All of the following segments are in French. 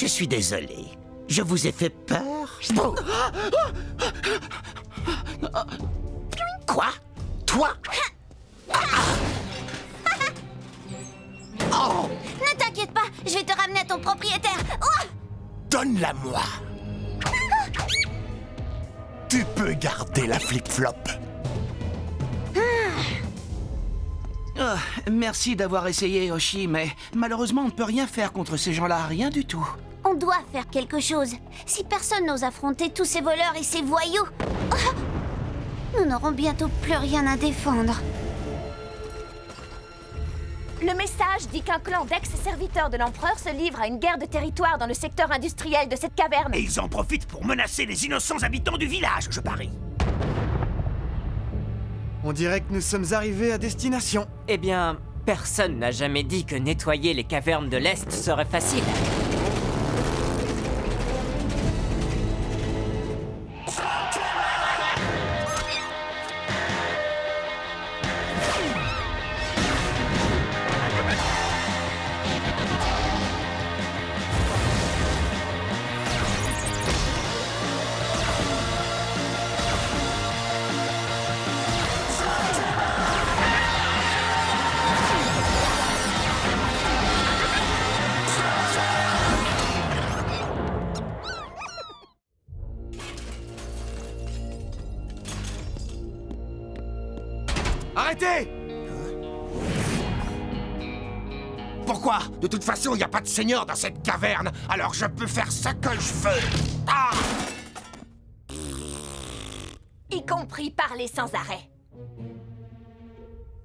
Je suis désolé. Je vous ai fait peur? Quoi? Toi? Oh! Ne t'inquiète pas, je vais te ramener à ton propriétaire. Oh! Donne-la-moi. Tu peux garder la flip-flop. Oh, merci d'avoir essayé, Hoshi, mais malheureusement, on ne peut rien faire contre ces gens-là, rien du tout. On doit faire quelque chose. Si personne n'ose affronter tous ces voleurs et ces voyous, nous n'aurons bientôt plus rien à défendre. Le message dit qu'un clan d'ex-serviteurs de l'empereur se livre à une guerre de territoire dans le secteur industriel de cette caverne. Et ils en profitent pour menacer les innocents habitants du village, je parie. On dirait que nous sommes arrivés à destination. Eh bien, personne n'a jamais dit que nettoyer les cavernes de l'Est serait facile. Arrêtez! Pourquoi? De toute façon, il n'y a pas de seigneur dans cette caverne, alors je peux faire ce que je veux. Ah! Y compris parler sans arrêt.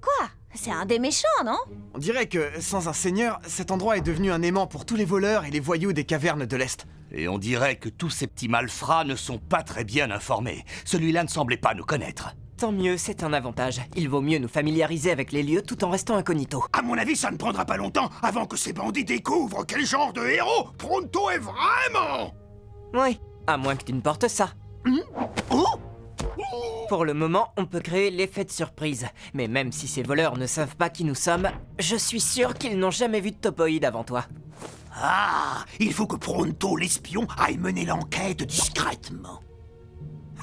Quoi? C'est un des méchants, non? On dirait que, sans un seigneur, cet endroit est devenu un aimant pour tous les voleurs et les voyous des cavernes de l'Est. Et on dirait que tous ces petits malfrats ne sont pas très bien informés. Celui-là ne semblait pas nous connaître. Tant mieux, c'est un avantage. Il vaut mieux nous familiariser avec les lieux tout en restant incognito. À mon avis, ça ne prendra pas longtemps avant que ces bandits découvrent quel genre de héros Pronto est vraiment. Oui, à moins que tu ne portes ça. Pour le moment, on peut créer l'effet de surprise. Mais même si ces voleurs ne savent pas qui nous sommes, je suis sûr qu'ils n'ont jamais vu de topoïde avant toi. Ah, il faut que Pronto, l'espion, aille mener l'enquête discrètement.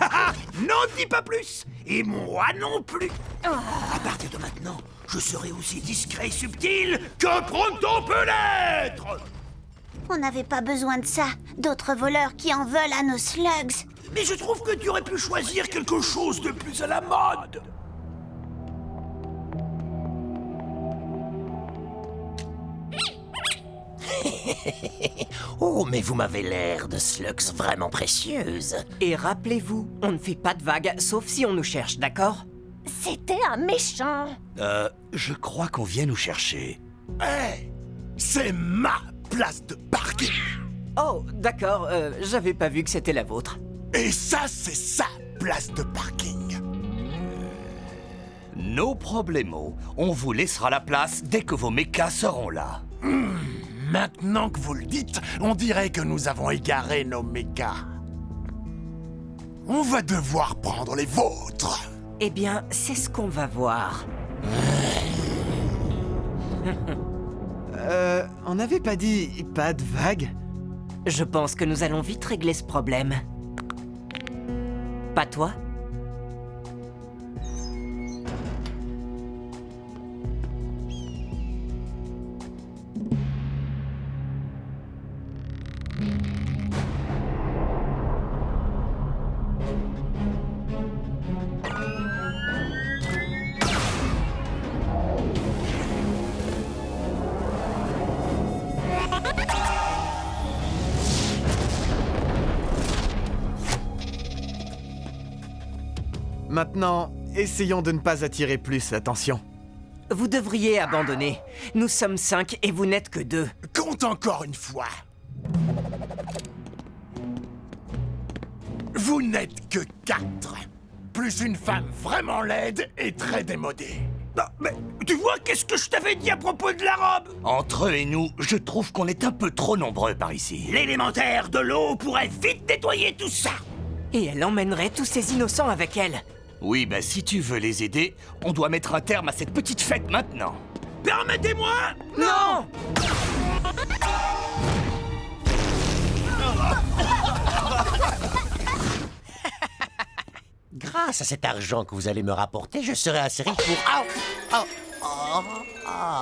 Haha, n'en dis pas plus. Et moi non plus. À partir de maintenant, je serai aussi discret et subtil que Pronto peut l'être. On n'avait pas besoin de ça. D'autres voleurs qui en veulent à nos slugs. Mais je trouve que tu aurais pu choisir quelque chose de plus à la mode. Oh, mais vous m'avez l'air de slugs vraiment précieuses. Et rappelez-vous, on ne fait pas de vagues, sauf si on nous cherche, d'accord? C'était un méchant. Je crois qu'on vient nous chercher. Hé! C'est ma place de parking! Oh, d'accord, j'avais pas vu que c'était la vôtre. Et ça, c'est sa place de parking. No problemo. On vous laissera la place dès que vos mechas seront là. Maintenant que vous le dites, on dirait que nous avons égaré nos mechas. On va devoir prendre les vôtres. Eh bien, c'est ce qu'on va voir. On n'avait pas dit pas de vagues? Je pense que nous allons vite régler ce problème. Pas toi? Maintenant, essayons de ne pas attirer plus l'attention. Vous devriez abandonner. Nous sommes 5 et vous n'êtes que 2. Compte encore une fois. Vous n'êtes que 4. Plus une femme vraiment laide et très démodée. Ah, mais tu vois, qu'est-ce que je t'avais dit à propos de la robe? Entre eux et nous, je trouve qu'on est un peu trop nombreux par ici. L'élémentaire de l'eau pourrait vite nettoyer tout ça. Et elle emmènerait tous ces innocents avec elle. Oui, bah si tu veux les aider, on doit mettre un terme à cette petite fête maintenant. Permettez-moi! Non! Grâce à cet argent que vous allez me rapporter, je serai assez riche pour... Ah, ah, ah, ah.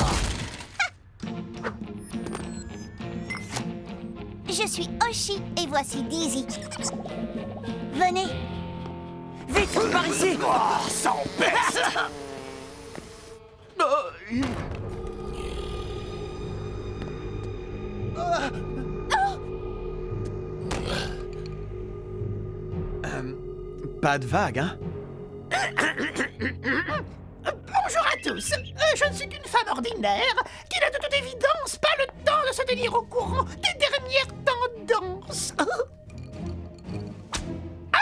Je suis Hoshi et voici Dizzy. Venez. Vite, par ici! Oh, sans peste! Pas de vague, hein? Bonjour à tous. Je ne suis qu'une femme ordinaire qui n'a de toute évidence pas le temps de se tenir au courant des dernières tendances.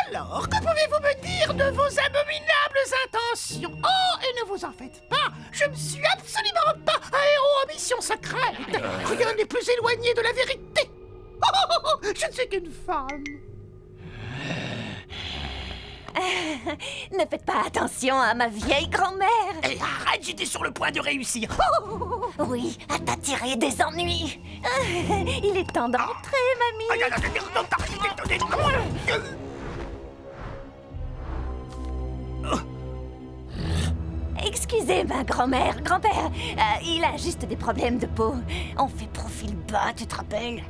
Alors, que pouvez-vous me dire de vos abominables intentions? Oh, et ne vous en faites pas, je ne suis absolument pas un héros en mission secrète. Rien n'est plus éloigné de la vérité. Je ne suis qu'une femme. Ne faites pas attention à ma vieille grand-mère. Et arrête, j'étais sur le point de réussir. Oui, à t'attirer des ennuis. Il est temps d'entrer, mamie. Excusez ma grand-mère, grand-père. Il a juste des problèmes de peau. On fait profil bas, tu te rappelles?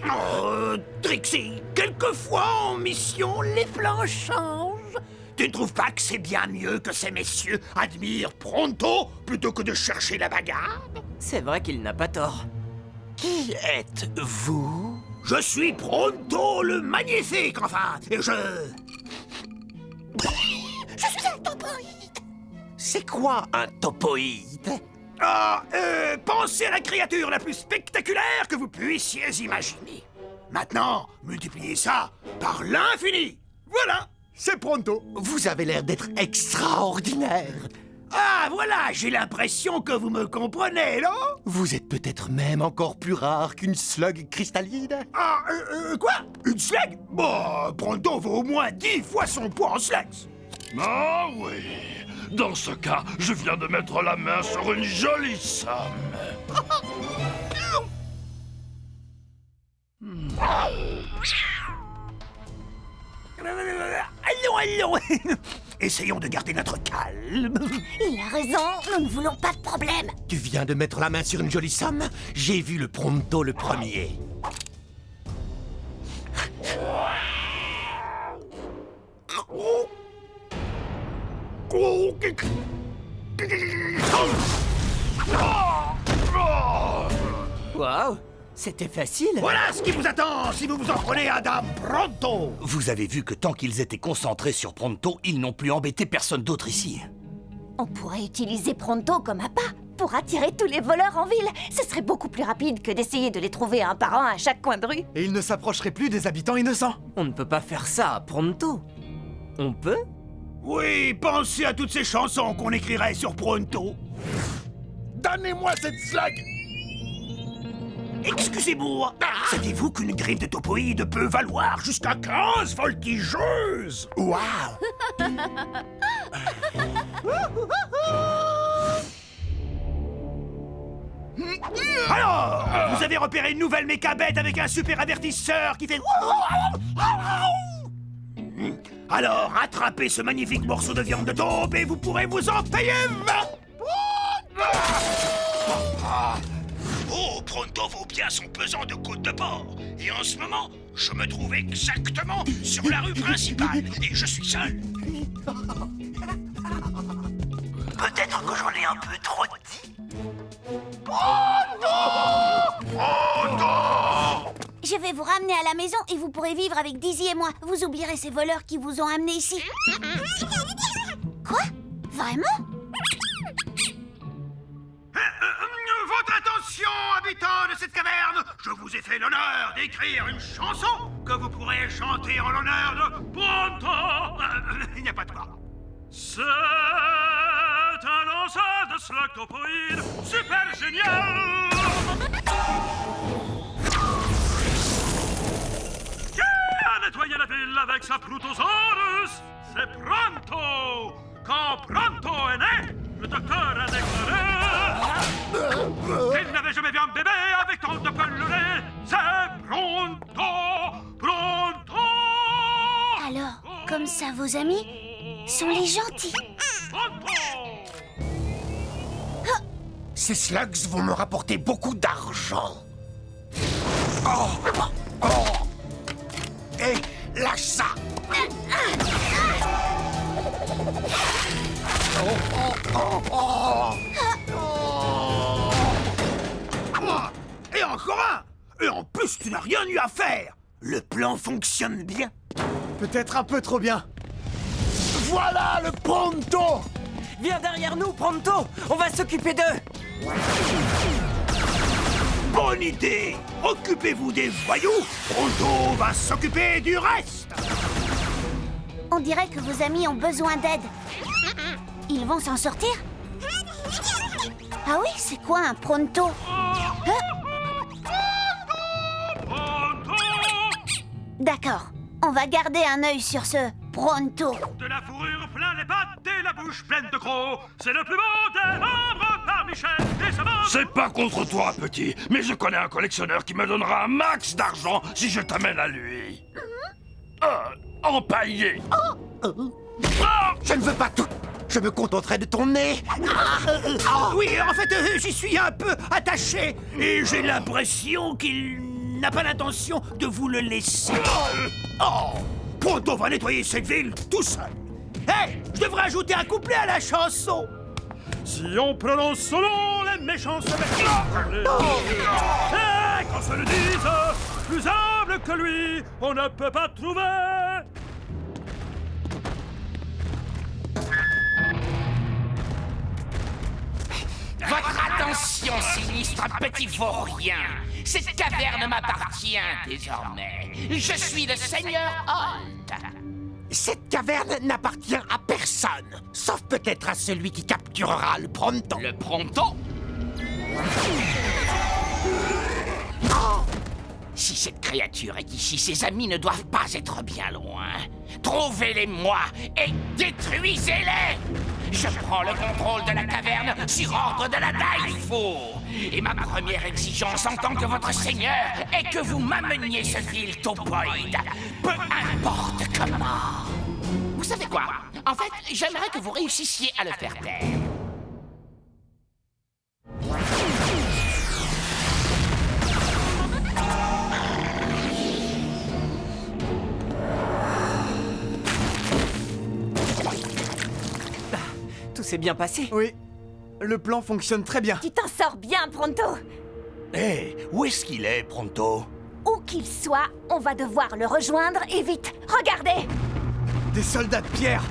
Oh, Trixie, quelquefois en mission, les plans changent. Tu ne trouves pas que c'est bien mieux que ces messieurs admirent Pronto plutôt que de chercher la bagarre? C'est vrai qu'il n'a pas tort. Qui êtes-vous? Je suis Pronto le magnifique, enfin, et je suis un topoïde. C'est quoi un topoïde? Ah, pensez à la créature la plus spectaculaire que vous puissiez imaginer. Maintenant, multipliez ça par l'infini. Voilà, c'est Pronto. Vous avez l'air d'être extraordinaire. Ah, voilà, j'ai l'impression que vous me comprenez, non? Vous êtes peut-être même encore plus rare qu'une slug cristalline. Ah, quoi? Une slug? Bon, Pronto vaut au moins 10 fois son poids en slugs. Ah oui. Dans ce cas, je viens de mettre la main sur une jolie somme. Allons. Essayons de garder notre calme. Il a raison, nous ne voulons pas de problème. Tu viens de mettre la main sur une jolie somme? J'ai vu le Pronto le premier. Waouh, c'était facile. Voilà ce qui vous attend si vous vous en prenez à Dame Pronto. Vous avez vu que tant qu'ils étaient concentrés sur Pronto, ils n'ont plus embêté personne d'autre ici. On pourrait utiliser Pronto comme appât pour attirer tous les voleurs en ville. Ce serait beaucoup plus rapide que d'essayer de les trouver un par un à chaque coin de rue. Et il ne s'approcherait plus des habitants innocents. On ne peut pas faire ça à Pronto. On peut? Oui, pensez à toutes ces chansons qu'on écrirait sur Pronto. Donnez-moi cette slug! Excusez-moi, saviez-vous qu'une griffe de topoïde peut valoir jusqu'à 15 voltigeuses? Waouh! Alors, vous avez repéré une nouvelle méca bête avec un super avertisseur qui fait... Alors, attrapez ce magnifique morceau de viande de taupe et vous pourrez vous en payer 20. Oh, Pronto vaut bien son pesant de côte de porc. Et en ce moment, je me trouve exactement sur la rue principale et je suis seul. Peut-être que j'en ai un peu trop dit. Je vais vous ramener à la maison et vous pourrez vivre avec Dizzy et moi. Vous oublierez ces voleurs qui vous ont amené ici. Quoi? Vraiment? Votre attention, habitants de cette caverne! Je vous ai fait l'honneur d'écrire une chanson que vous pourrez chanter en l'honneur de Pronto! Il n'y a pas de quoi. C'est un lanceur de slactopoïde super génial. Qui a nettoyé la ville avec sa Plutosaurus? C'est Pronto! Quand Pronto est né, le docteur a déclaré qu'il n'avait jamais vu un bébé avec tant de pelletés. C'est Pronto! Comme ça, vos amis sont les gentils. Ces slugs vont me rapporter beaucoup d'argent. Oh, oh. Hé, lâche ça. Et encore un! Et en plus, tu n'as rien eu à faire! Le plan fonctionne bien. Peut-être un peu trop bien. Voilà le Pronto. Viens derrière nous, Pronto. On va s'occuper d'eux. Bonne idée! Occupez-vous des voyous, Pronto va s'occuper du reste! On dirait que vos amis ont besoin d'aide. Ils vont s'en sortir? Ah oui, c'est quoi un Pronto? D'accord, on va garder un œil sur ce Pronto. De la fourrure plein les pattes et la bouche pleine de crocs. C'est le plus beau des membres par Michel et sa mort. C'est pas contre toi, petit, mais je connais un collectionneur qui me donnera un max d'argent si je t'amène à lui. Empaillé. Je ne veux pas tout. Je me contenterai de ton nez. Oui, en fait, j'y suis un peu attaché. Et j'ai l'impression qu'il n'a pas l'intention de vous le laisser. Pronto va nettoyer cette ville tout seul. Hé, je devrais ajouter un couplet à la chanson. Si on prononce son nom, les méchants se mettent à hurler. Et qu'on se le dise, plus humble que lui, on ne peut pas trouver. Votre attention, sinistre petit vaurien. Cette caverne m'appartient désormais. Je suis le seigneur Holt. Cette caverne n'appartient à personne, sauf peut-être à celui qui capturera le Pronto. Le Pronto? Si cette créature est ici, ses amis ne doivent pas être bien loin. Trouvez-les-moi et détruisez-les! Je prends le contrôle de la caverne sur ordre de la Daifo. Et ma première exigence en tant que votre seigneur est que vous m'ameniez ce vil taupoïde. Peu importe comment. Vous savez quoi? En fait, j'aimerais que vous réussissiez à le faire taire. Tout s'est bien passé. Oui, le plan fonctionne très bien. Tu t'en sors bien, Pronto. Hé, où est-ce qu'il est, Pronto? Où qu'il soit, on va devoir le rejoindre et vite. Regardez! Des soldats de pierre.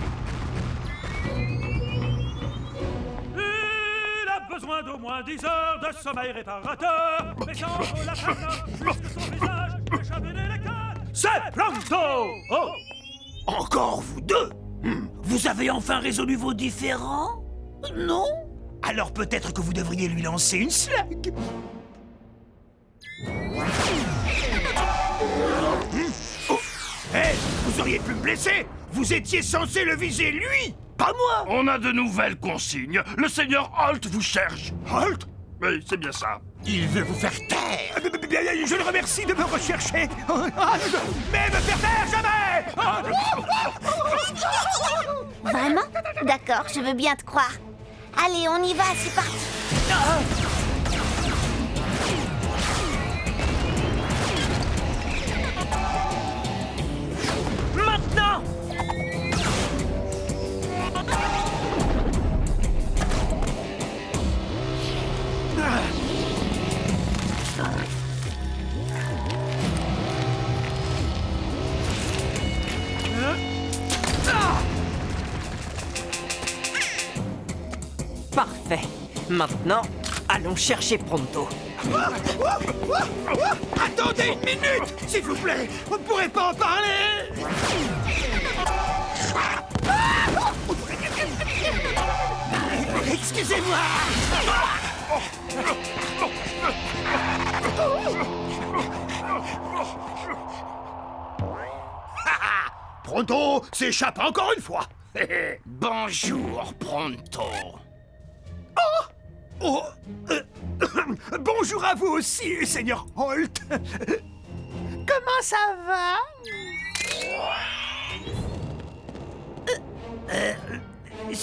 Il a besoin d'au moins 10 heures de sommeil réparateur. Mais ça en vaut la peine, puisque son visage échappe les cannes. C'est Pronto! Oh! Encore vous deux? Vous avez enfin résolu vos différends? Non? Alors peut-être que vous devriez lui lancer une slug. Hé, vous auriez pu me blesser. Vous étiez censé le viser lui, pas moi. On a de nouvelles consignes. Le seigneur Holt vous cherche. Holt? Oui, c'est bien ça. Il veut vous faire taire. Je le remercie de me rechercher. Mais me faire taire jamais. Vraiment? D'accord, je veux bien te croire. Allez, on y va, c'est parti. Maintenant! Parfait. Maintenant, allons chercher Pronto. Attendez une minute, s'il vous plaît. On ne pourrait pas en parler. Excusez-moi. Pronto s'échappe encore une fois. Bonjour, Pronto. Bonjour à vous aussi, Seigneur Holt. Comment ça va?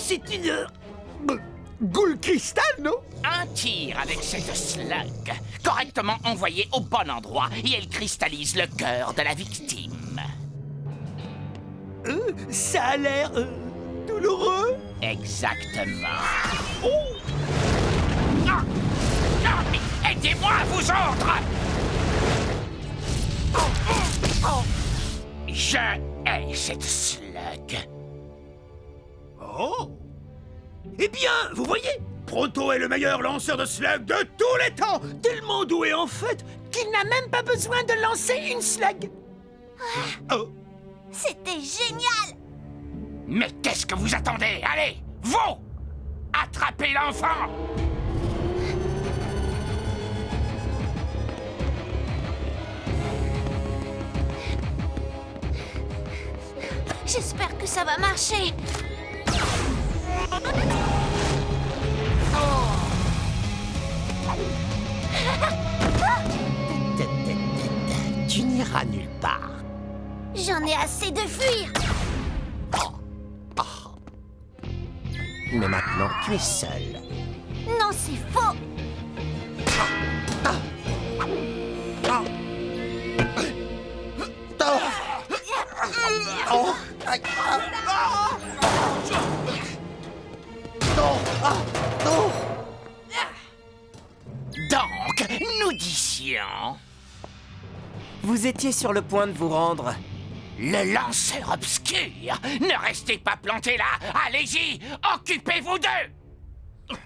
c'est une... Goule cristal, non? Un tir avec cette slug, correctement envoyé au bon endroit, et elle cristallise le cœur de la victime. Ça a l'air... douloureux? Exactement. Oh! Non! Non, mais aidez-moi, vous autres! Je hais cette slug. Oh! Eh bien, vous voyez, Pronto est le meilleur lanceur de slug de tous les temps, tellement doué en fait qu'il n'a même pas besoin de lancer une slug. Oh. C'était génial! Mais qu'est-ce que vous attendez? Allez, vous! Attrapez l'enfant! J'espère que ça va marcher. Tu n'iras nulle part. J'en ai assez de fuir. Mais maintenant, tu es seul. Non, c'est faux. Donc, nous disions... Vous étiez sur le point de vous rendre. Le lanceur obscur! Ne restez pas plantés là! Allez-y! Occupez-vous d'eux!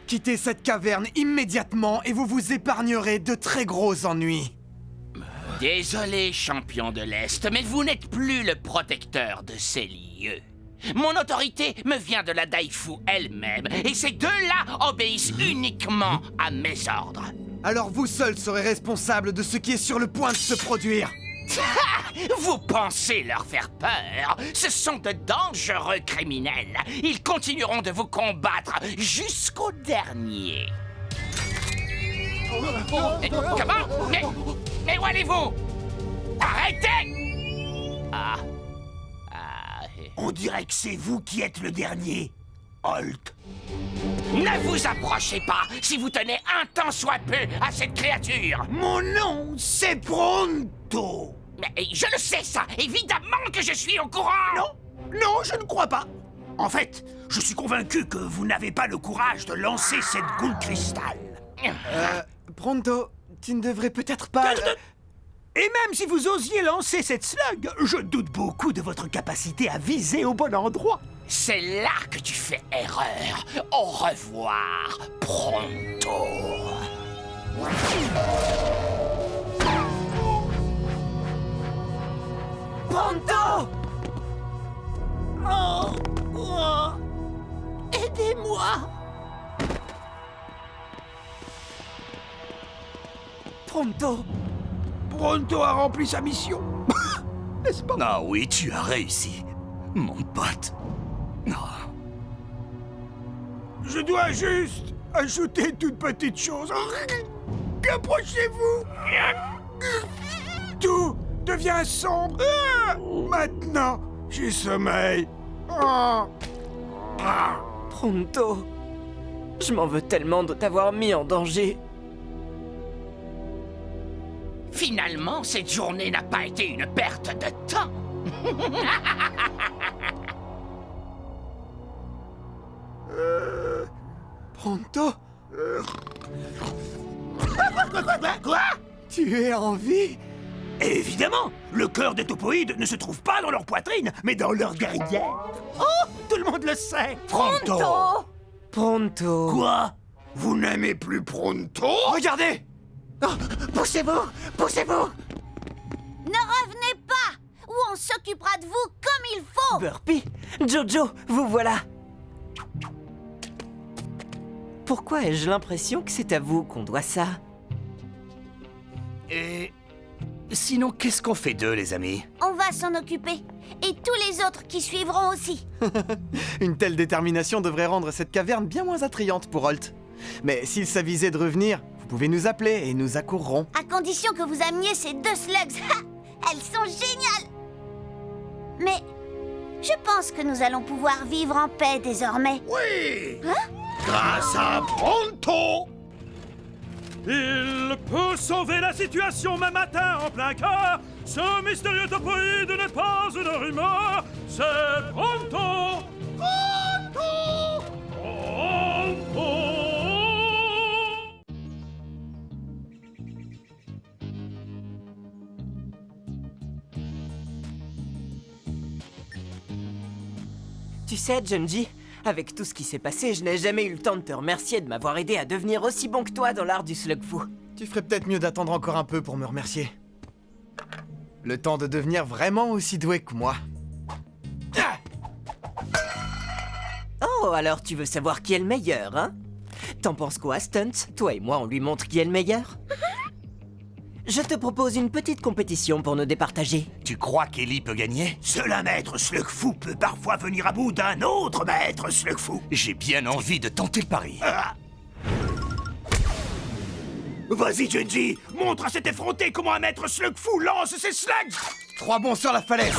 Quittez cette caverne immédiatement et vous vous épargnerez de très gros ennuis. Désolé, champion de l'Est, mais vous n'êtes plus le protecteur de ces lieux. Mon autorité me vient de la Daifu elle-même, et ces deux-là obéissent uniquement à mes ordres. Alors vous seul serez responsable de ce qui est sur le point de se produire. Vous pensez leur faire peur? Ce sont de dangereux criminels. Ils continueront de vous combattre jusqu'au dernier. Comment? Mais où allez-vous? Arrêtez! On dirait que c'est vous qui êtes le dernier, Holt. Ne vous approchez pas si vous tenez un tant soit peu à cette créature. Mon nom, c'est Pronto. Mais je le sais ça, évidemment que je suis au courant. Non, je ne crois pas. En fait, je suis convaincu que vous n'avez pas le courage de lancer cette goule cristal. Pronto, tu ne devrais peut-être pas... Et même si vous osiez lancer cette slug, je doute beaucoup de votre capacité à viser au bon endroit. C'est là que tu fais erreur. Au revoir, Pronto. Pronto! Aidez-moi! Pronto! Pronto a rempli sa mission. N'est-ce pas? Ah oui, tu as réussi, mon pote. Je dois juste ajouter une toute petite chose. Approchez-vous. Tout devient sombre. Maintenant, j'ai sommeil. Pronto! Je m'en veux tellement de t'avoir mis en danger. Finalement, cette journée n'a pas été une perte de temps. Pronto? Quoi? Tu es en vie? Évidemment, le cœur des topoïdes ne se trouve pas dans leur poitrine, mais dans leur derrière. Oh, tout le monde le sait. Pronto! Pronto! Quoi? Vous n'aimez plus Pronto? Regardez! Poussez-vous! Poussez-vous! Ne revenez pas, ou on s'occupera de vous comme il faut. Burpee! Jojo, vous voilà! Pourquoi ai-je l'impression que c'est à vous qu'on doit ça? Et... sinon, qu'est-ce qu'on fait d'eux, les amis? On va s'en occuper. Et tous les autres qui suivront aussi. Une telle détermination devrait rendre cette caverne bien moins attrayante pour Holt. Mais s'il s'avisait de revenir, vous pouvez nous appeler et nous accourrons. À condition que vous ameniez ces deux slugs. Elles sont géniales. Mais Je pense que nous allons pouvoir vivre en paix désormais. Oui! Hein? Grâce à Pronto! Il peut sauver la situation même matin en plein cœur. Ce mystérieux topoïde n'est pas une rumeur. C'est Pronto! Pronto! Pronto! Tu sais, Junji, avec tout ce qui s'est passé, je n'ai jamais eu le temps de te remercier de m'avoir aidé à devenir aussi bon que toi dans l'art du slug fu. Tu ferais peut-être mieux d'attendre encore un peu pour me remercier. Le temps de devenir vraiment aussi doué que moi. Oh, alors tu veux savoir qui est le meilleur, hein? T'en penses quoi, Stunt? Toi et moi, on lui montre qui est le meilleur? Je te propose une petite compétition pour nous départager. Tu crois qu'Ellie peut gagner? Seul un maître Slugfu peut parfois venir à bout d'un autre maître Slugfu. J'ai bien envie de tenter le pari. Ah. Vas-y, Junji, montre à cet effronté comment un maître Slugfu lance ses slugs. 3 bons sur la falaise.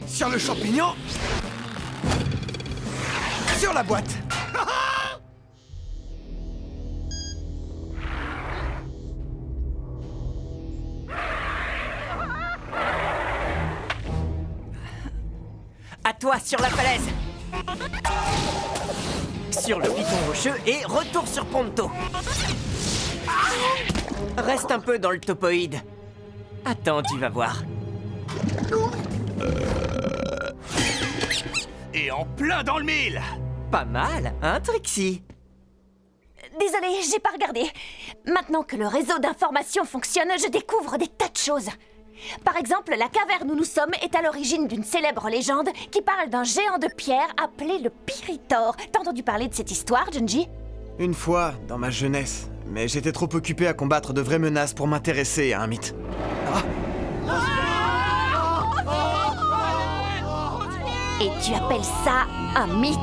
Sur le champignon. Sur la boîte. À toi, sur la falaise. Sur le piton rocheux et retour sur Pronto. Reste un peu dans le topoïde. Attends, tu vas voir. Et en plein dans le mille. Pas mal, hein, Trixie? Désolée, j'ai pas regardé. Maintenant que le réseau d'information fonctionne, je découvre des tas de choses. Par exemple, la caverne où nous sommes est à l'origine d'une célèbre légende qui parle d'un géant de pierre appelé le Piritor. T'as entendu parler de cette histoire, Junji? Une fois, dans ma jeunesse. Mais j'étais trop occupé à combattre de vraies menaces pour m'intéresser à un mythe. Et tu appelles ça un mythe?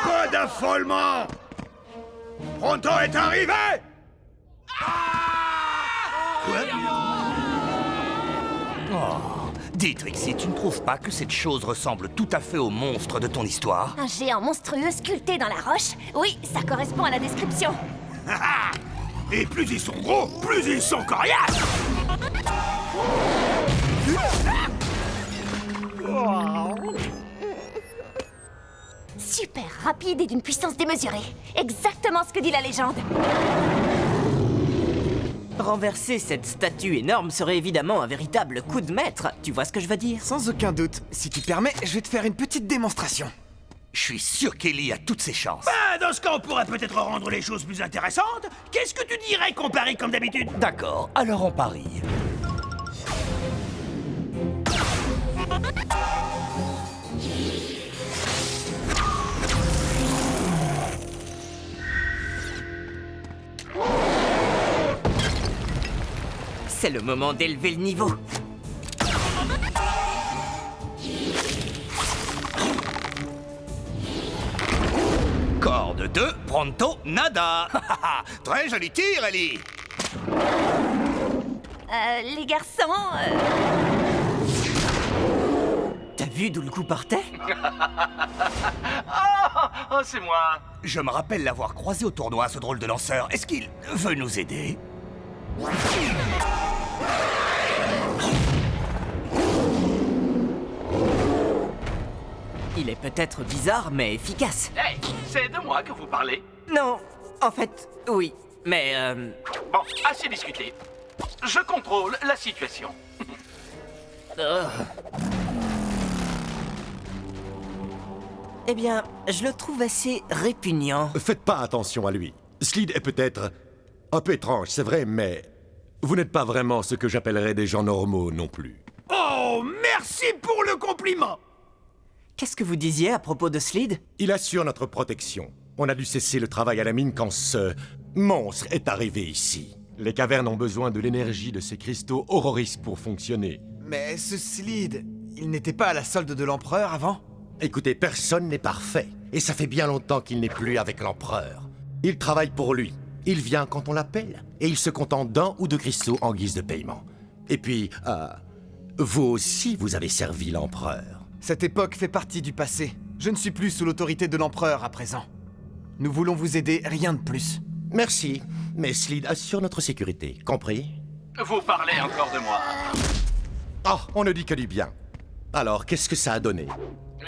Pas d'affolement! Pronto est arrivé! Dis, Trixie, tu ne trouves pas que cette chose ressemble tout à fait au monstre de ton histoire? Un géant monstrueux sculpté dans la roche? Oui, ça correspond à la description. Et plus ils sont gros, plus ils sont coriaces! Super rapide et d'une puissance démesurée. Exactement ce que dit la légende. Renverser cette statue énorme serait évidemment un véritable coup de maître. Tu vois ce que je veux dire? Sans aucun doute. Si tu permets, je vais te faire une petite démonstration. Je suis sûr qu'Ellie a toutes ses chances. Bah, dans ce cas, on pourrait peut-être rendre les choses plus intéressantes. Qu'est-ce que tu dirais qu'on parie comme d'habitude? D'accord, alors on parie. C'est le moment d'élever le niveau. Corde 2, Pronto, nada. Très joli tir, Ellie. Les garçons... T'as vu d'où le coup partait? Oh, c'est moi. Je me rappelle l'avoir croisé au tournoi, ce drôle de lanceur. Est-ce qu'il veut nous aider? Il est peut-être bizarre, mais efficace. Hey, c'est de moi que vous parlez. Non, en fait, oui, mais Bon, assez discuté. Je contrôle la situation. Eh bien, je le trouve assez répugnant. Faites pas attention à lui. Slid est peut-être un peu étrange, c'est vrai, mais vous n'êtes pas vraiment ce que j'appellerais des gens normaux non plus. Oh, merci pour le compliment! Qu'est-ce que vous disiez à propos de Slid? Il assure notre protection. On a dû cesser le travail à la mine quand ce monstre est arrivé ici. Les cavernes ont besoin de l'énergie de ces cristaux Auroris pour fonctionner. Mais ce Slid, il n'était pas à la solde de l'Empereur avant? Écoutez, personne n'est parfait. Et ça fait bien longtemps qu'il n'est plus avec l'Empereur. Il travaille pour lui. Il vient quand on l'appelle. Et il se contente d'un ou deux cristaux en guise de paiement. Et puis, vous aussi, vous avez servi l'Empereur. Cette époque fait partie du passé. Je ne suis plus sous l'autorité de l'Empereur à présent. Nous voulons vous aider, rien de plus. Merci, mais Slid assure notre sécurité, compris? Vous parlez encore de moi. Ah, on ne dit que du bien. Alors, qu'est-ce que ça a donné?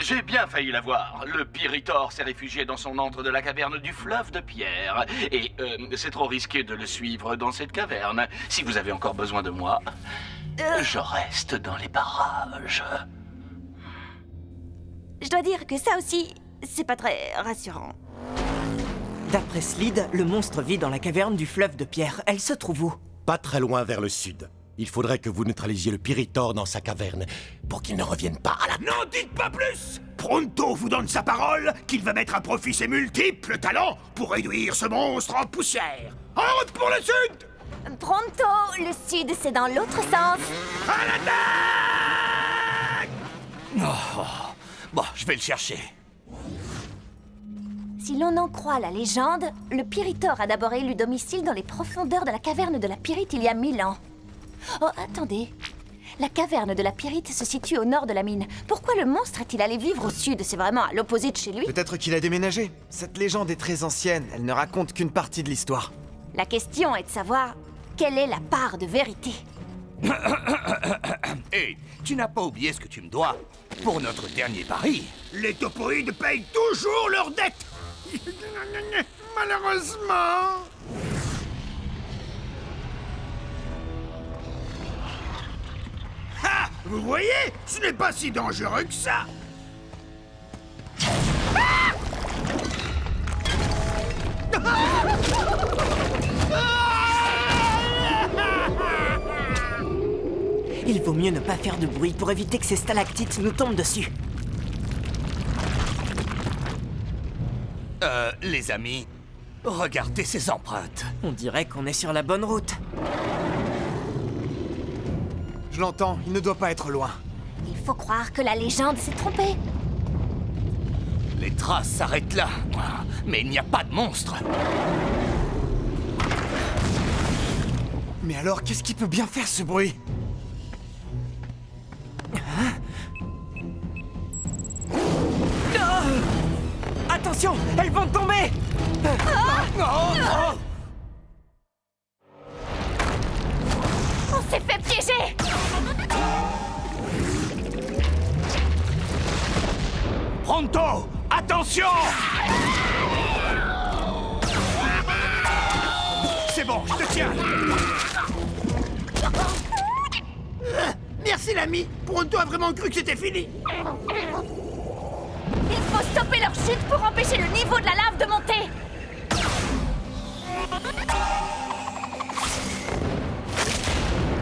J'ai bien failli l'avoir. Le Piritor s'est réfugié dans son antre de la caverne du fleuve de pierre. Et c'est trop risqué de le suivre dans cette caverne. Si vous avez encore besoin de moi, je reste dans les parages. Je dois dire que ça aussi, c'est pas très rassurant. D'après Slid, le monstre vit dans la caverne du fleuve de pierre. Elle se trouve où? Pas très loin vers le sud. Il faudrait que vous neutralisiez le Piritor dans sa caverne pour qu'il ne revienne pas à la... N'en dites pas plus! Pronto vous donne sa parole qu'il va mettre à profit ses multiples talents pour réduire ce monstre en poussière. En route pour le sud! Pronto, le sud, c'est dans l'autre sens. À l'attaque! Bon, je vais le chercher. Si l'on en croit la légende, le Piritor a d'abord élu domicile dans les profondeurs de la caverne de la Pyrite il y a 1000 ans. Oh, attendez. La caverne de la Pyrite se situe au nord de la mine. Pourquoi le monstre est-il allé vivre au sud? C'est vraiment à l'opposé de chez lui. Peut-être qu'il a déménagé. Cette légende est très ancienne, elle ne raconte qu'une partie de l'histoire. La question est de savoir quelle est la part de vérité. Hé, tu n'as pas oublié ce que tu me dois pour notre dernier pari. Les topoïdes payent toujours leurs dettes. Malheureusement. Ah, vous voyez, ce n'est pas si dangereux que ça. Il vaut mieux ne pas faire de bruit pour éviter que ces stalactites nous tombent dessus. Les amis, regardez ces empreintes. On dirait qu'on est sur la bonne route. Je l'entends, il ne doit pas être loin. Il faut croire que la légende s'est trompée. Les traces s'arrêtent là, mais il n'y a pas de monstre. Mais alors, qu'est-ce qui peut bien faire ce bruit? Attention, elles vont tomber! On s'est fait piéger! Pronto! Attention! C'est bon, je te tiens! Merci l'ami. Pronto a vraiment cru que c'était fini. Il faut stopper leur chute pour empêcher le niveau de la lave de monter.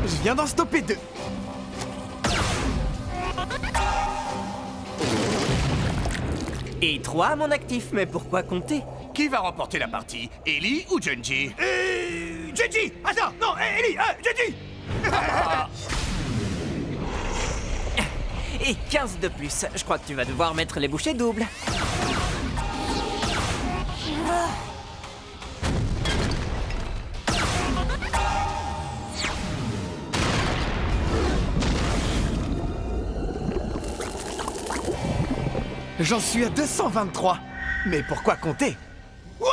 Je viens d'en stopper 2. Et 3 à mon actif, mais pourquoi compter? Qui va remporter la partie? Ellie ou Genji? Genji! Attends, non, Ellie, Genji! Et 15 de plus. Je crois que tu vas devoir mettre les bouchées doubles. J'en suis à 223. Mais pourquoi compter? Oui,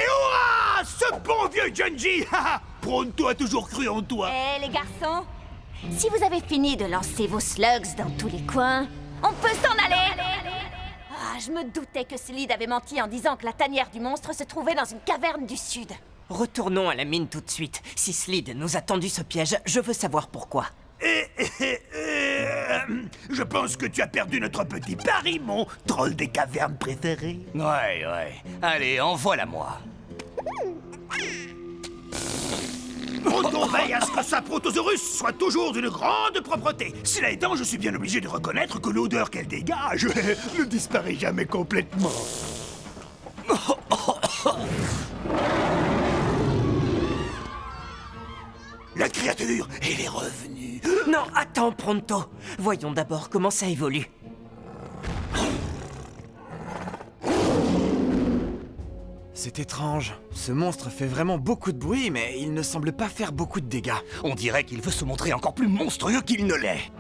hurrah! Ce bon vieux Genji! Pronto a toujours cru en toi. Eh les garçons, si vous avez fini de lancer vos slugs dans tous les coins, on peut s'en aller. Ah, je me doutais que Slid avait menti en disant que la tanière du monstre se trouvait dans une caverne du sud. Retournons à la mine tout de suite. Si Slid nous a tendu ce piège, je veux savoir pourquoi. Je pense que tu as perdu notre petit pari, mon troll des cavernes préféré. Ouais. Allez, envoie-la-moi. Proton veille à ce que sa protosaurus soit toujours d'une grande propreté. Cela étant, je suis bien obligé de reconnaître que l'odeur qu'elle dégage ne disparaît jamais complètement. La créature, elle est revenue. Non, attends, Pronto. Voyons d'abord comment ça évolue. C'est étrange. Ce monstre fait vraiment beaucoup de bruit, mais il ne semble pas faire beaucoup de dégâts. On dirait qu'il veut se montrer encore plus monstrueux qu'il ne l'est.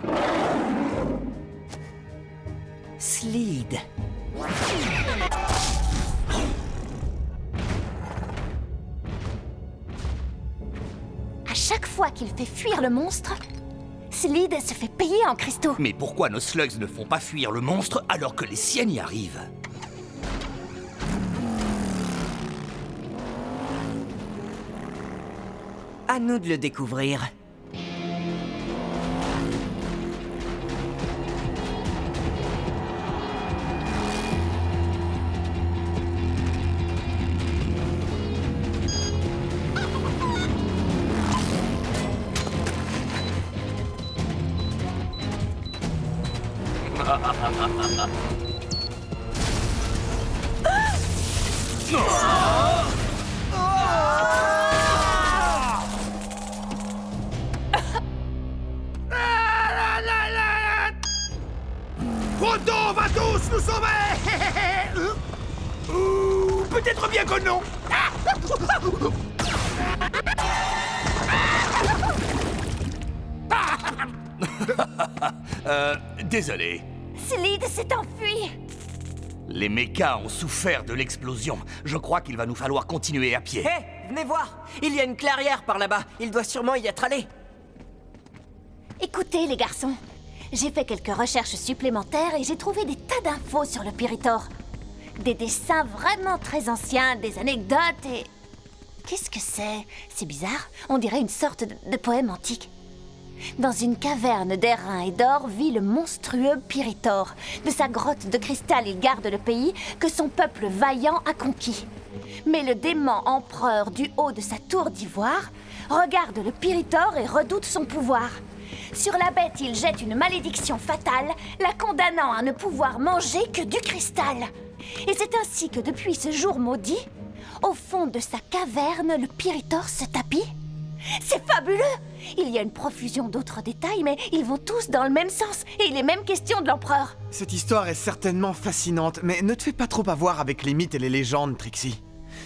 Slide. À chaque fois qu'il fait fuir le monstre, Slide se fait payer en cristaux. Mais pourquoi nos slugs ne font pas fuir le monstre alors que les siennes y arrivent? À nous de le découvrir. Proton va tous nous sauver. Ou peut-être bien que non. Désolé. Slide s'est enfui. Les mechas ont souffert de l'explosion. Je crois qu'il va nous falloir continuer à pied. Hé, venez voir. Il y a une clairière par là-bas. Il doit sûrement y être allé. Écoutez, les garçons. J'ai fait quelques recherches supplémentaires et j'ai trouvé des tas d'infos sur le Piritor. Des dessins vraiment très anciens, des anecdotes et... Qu'est-ce que c'est? C'est bizarre. On dirait une sorte de poème antique. Dans une caverne d'airain et d'or vit le monstrueux Piritor. De sa grotte de cristal, il garde le pays que son peuple vaillant a conquis. Mais le dément empereur du haut de sa tour d'ivoire regarde le Piritor et redoute son pouvoir. Sur la bête, il jette une malédiction fatale, la condamnant à ne pouvoir manger que du cristal. Et c'est ainsi que depuis ce jour maudit, au fond de sa caverne, le Piritor se tapit. C'est fabuleux! Il y a une profusion d'autres détails, mais ils vont tous dans le même sens, et il est même question de l'empereur. Cette histoire est certainement fascinante, mais ne te fais pas trop avoir avec les mythes et les légendes, Trixie.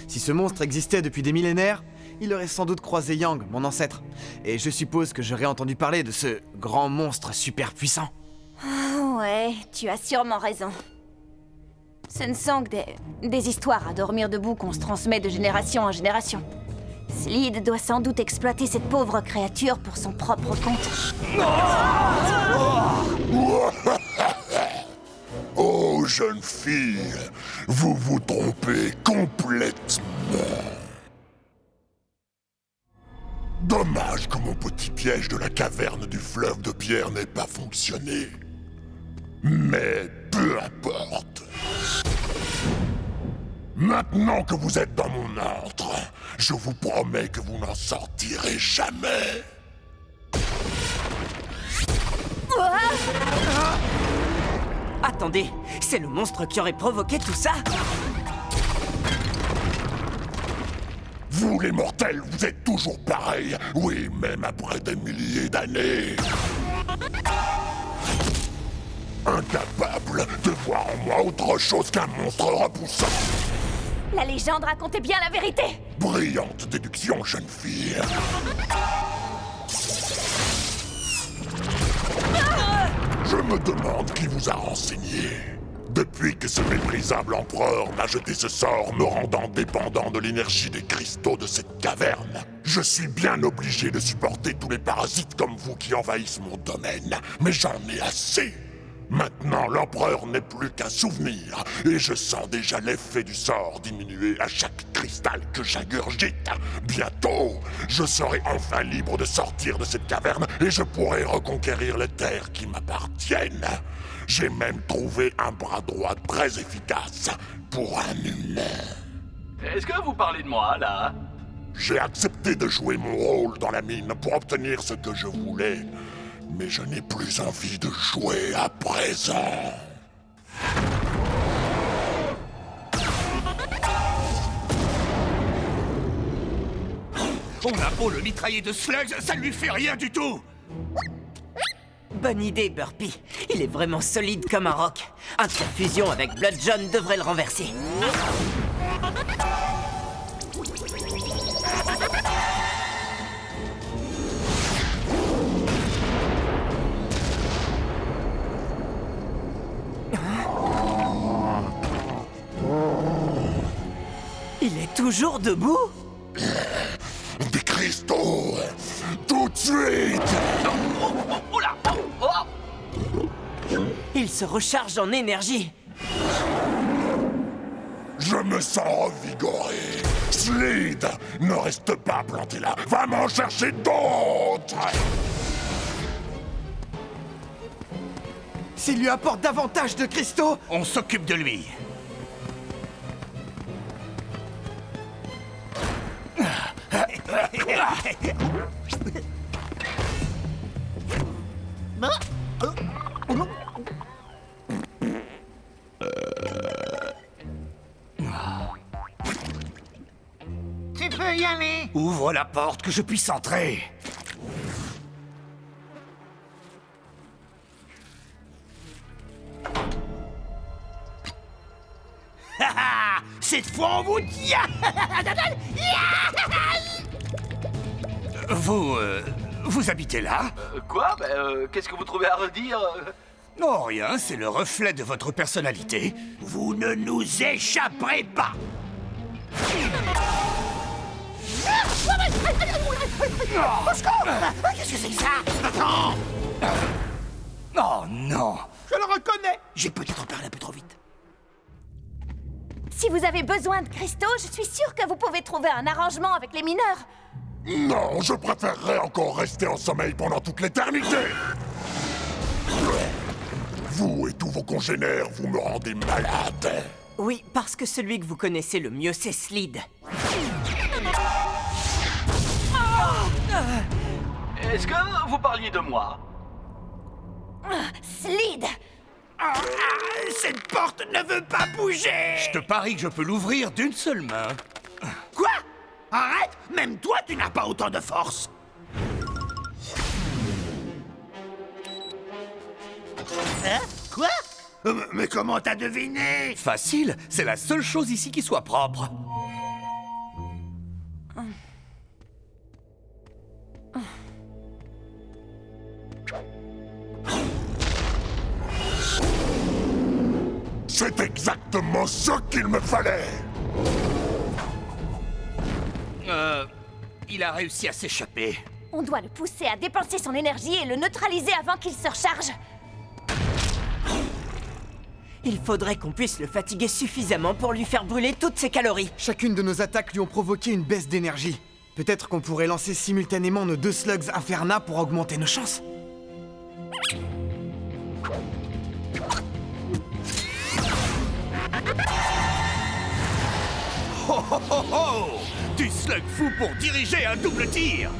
Si ce monstre existait depuis des millénaires, il aurait sans doute croisé Yang, mon ancêtre. Et je suppose que j'aurais entendu parler de ce grand monstre super puissant. Oh ouais, tu as sûrement raison. Ce ne sont que des histoires à dormir debout qu'on se transmet de génération en génération. Slide doit sans doute exploiter cette pauvre créature pour son propre compte. Oh, jeune fille, vous vous trompez complètement. Dommage que mon petit piège de la caverne du fleuve de pierre n'ait pas fonctionné. Mais peu importe. Maintenant que vous êtes dans mon ordre, je vous promets que vous n'en sortirez jamais. Attendez, c'est le monstre qui aurait provoqué tout ça? Vous, les mortels, vous êtes toujours pareils. Oui, même après des milliers d'années. Incapable de voir en moi autre chose qu'un monstre repoussant. La légende racontait bien la vérité. Brillante déduction, jeune fille. Je me demande qui vous a renseigné. Depuis que ce méprisable empereur m'a jeté ce sort me rendant dépendant de l'énergie des cristaux de cette caverne, je suis bien obligé de supporter tous les parasites comme vous qui envahissent mon domaine. Mais j'en ai assez. Maintenant, l'empereur n'est plus qu'un souvenir, et je sens déjà l'effet du sort diminuer à chaque cristal que j'ingurgite. Bientôt, je serai enfin libre de sortir de cette caverne, et je pourrai reconquérir les terres qui m'appartiennent. J'ai même trouvé un bras droit très efficace pour un humain. Est-ce que vous parlez de moi, là? J'ai accepté de jouer mon rôle dans la mine pour obtenir ce que je voulais. Mais je n'ai plus envie de jouer à présent. On a beau le mitrailler de slugs, ça lui fait rien du tout. Bonne idée, Burpy. Il est vraiment solide comme un roc. Interfusion avec Blood John devrait le renverser. Il est toujours debout? Des cristaux! Tout de suite! Il se recharge en énergie. Je me sens revigoré. Slid, ne reste pas planté là. Va m'en chercher d'autres! S'il lui apporte davantage de cristaux, on s'occupe de lui. Tu peux y aller. Ouvre la porte que je puisse entrer. Cette fois on vous tient. Vous habitez là? Quoi? Qu'est-ce que vous trouvez à redire? Non, rien, c'est le reflet de votre personnalité. Vous ne nous échapperez pas. Qu'est-ce que c'est que ça? Attends. Oh non. Je le reconnais. J'ai peut-être parlé un peu trop vite. Si vous avez besoin de cristaux, je suis sûre que vous pouvez trouver un arrangement avec les mineurs. Non, je préférerais encore rester en sommeil pendant toute l'éternité. Vous et tous vos congénères, vous me rendez malade. Oui, parce que celui que vous connaissez le mieux, c'est Slid. Est-ce que vous parliez de moi? Slid! Cette porte ne veut pas bouger. Je te parie que je peux l'ouvrir d'une seule main. Quoi? Arrête! Même toi, tu n'as pas autant de force. Hein? Quoi? Mais comment t'as deviné? Facile, c'est la seule chose ici qui soit propre. C'est exactement ce qu'il me fallait. Il a réussi à s'échapper. On doit le pousser à dépenser son énergie et le neutraliser avant qu'il se recharge. Il faudrait qu'on puisse le fatiguer suffisamment pour lui faire brûler toutes ses calories. Chacune de nos attaques lui ont provoqué une baisse d'énergie. Peut-être qu'on pourrait lancer simultanément nos 2 slugs Inferna pour augmenter nos chances. Oh oh oh oh! Du slug fou pour diriger un double tir!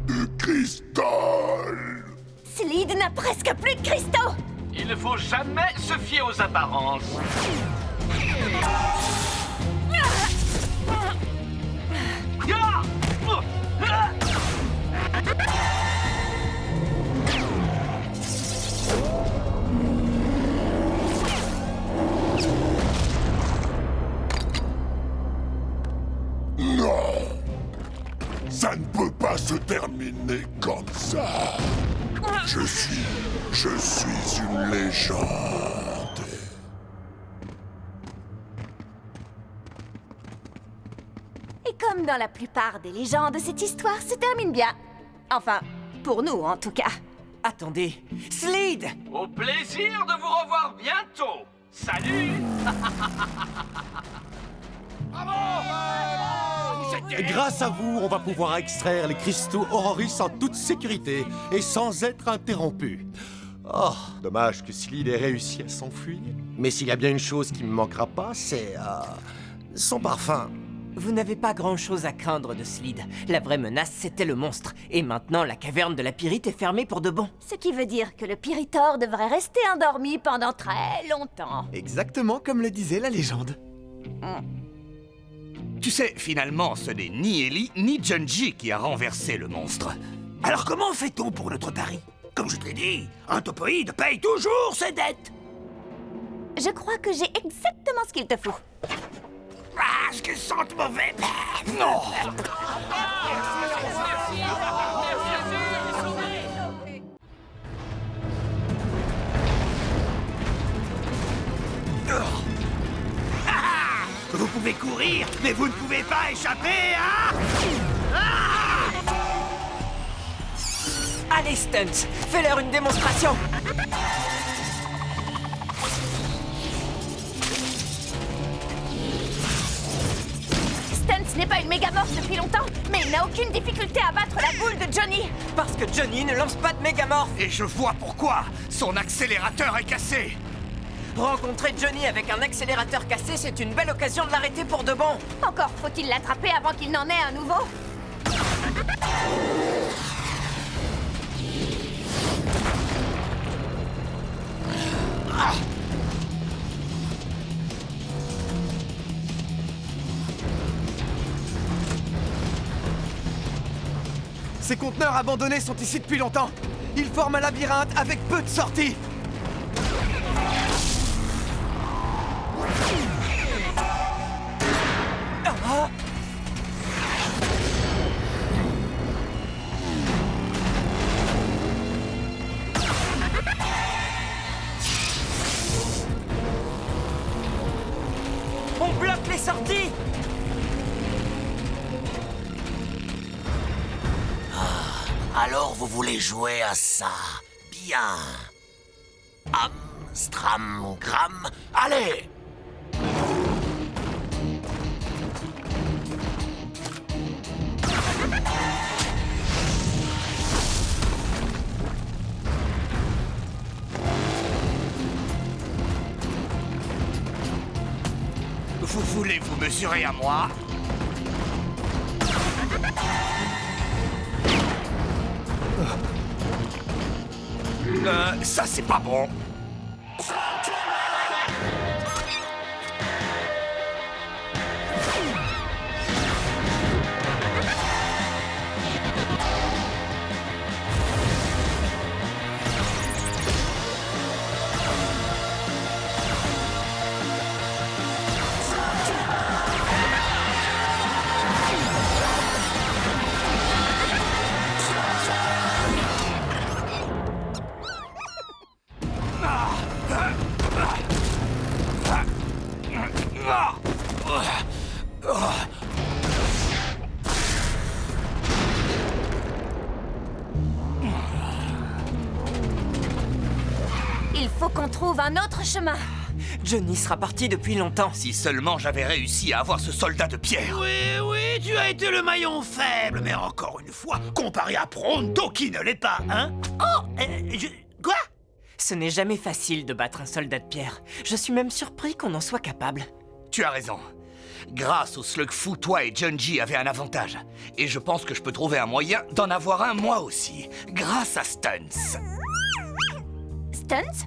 Du cristal. Slid n'a presque plus de cristaux! Il ne faut jamais se fier aux apparences. Non, ça ne peut pas se terminer comme ça. Je suis une légende. Et comme dans la plupart des légendes, cette histoire se termine bien. Enfin, pour nous en tout cas. Attendez, Slade! Au plaisir de vous revoir bientôt. Salut. Et grâce à vous, on va pouvoir extraire les cristaux Auroris en toute sécurité et sans être interrompu. Oh, dommage que Slade ait réussi à s'enfuir. Mais s'il y a bien une chose qui me manquera pas, c'est son parfum. Vous n'avez pas grand-chose à craindre de Slade. La vraie menace, c'était le monstre. Et maintenant, la caverne de la Pyrite est fermée pour de bon. Ce qui veut dire que le Pyritor devrait rester endormi pendant très longtemps. Exactement comme le disait la légende. Tu sais, finalement, ce n'est ni Ellie ni Junji qui a renversé le monstre. Alors comment fait-on pour notre pari? Comme je te l'ai dit, un topoïde paye toujours ses dettes. Je crois que j'ai exactement ce qu'il te faut. Ah, ce qu'ils sentent mauvais. Non. Vous pouvez courir, mais vous ne pouvez pas échapper à... Allez, Stunts, fais-leur une démonstration. Stunts n'est pas une mégamorphe depuis longtemps, mais il n'a aucune difficulté à battre la boule de Johnny. Parce que Johnny ne lance pas de mégamorphe. Et je vois pourquoi. Son accélérateur est cassé. Rencontrer Johnny avec un accélérateur cassé, c'est une belle occasion de l'arrêter pour de bon. Encore faut-il l'attraper avant qu'il n'en ait un nouveau. Ces conteneurs abandonnés sont ici depuis longtemps. Ils forment un labyrinthe avec peu de sorties. On bloque les sorties. Alors vous voulez jouer à ça? Bien. Am, stram, gram, allez! Vous voulez vous mesurer à moi? Ça c'est pas bon. Il faut qu'on trouve un autre chemin. Johnny sera parti depuis longtemps. Si seulement j'avais réussi à avoir ce soldat de pierre. Oui, tu as été le maillon faible, mais encore une fois, comparé à Pronto qui ne l'est pas, hein? Oh, quoi? Ce n'est jamais facile de battre un soldat de pierre. Je suis même surpris qu'on en soit capable. Tu as raison. Grâce au Slugfu, toi et Junji avaient un avantage. Et je pense que je peux trouver un moyen d'en avoir un moi aussi. Grâce à Stunts. Stunts?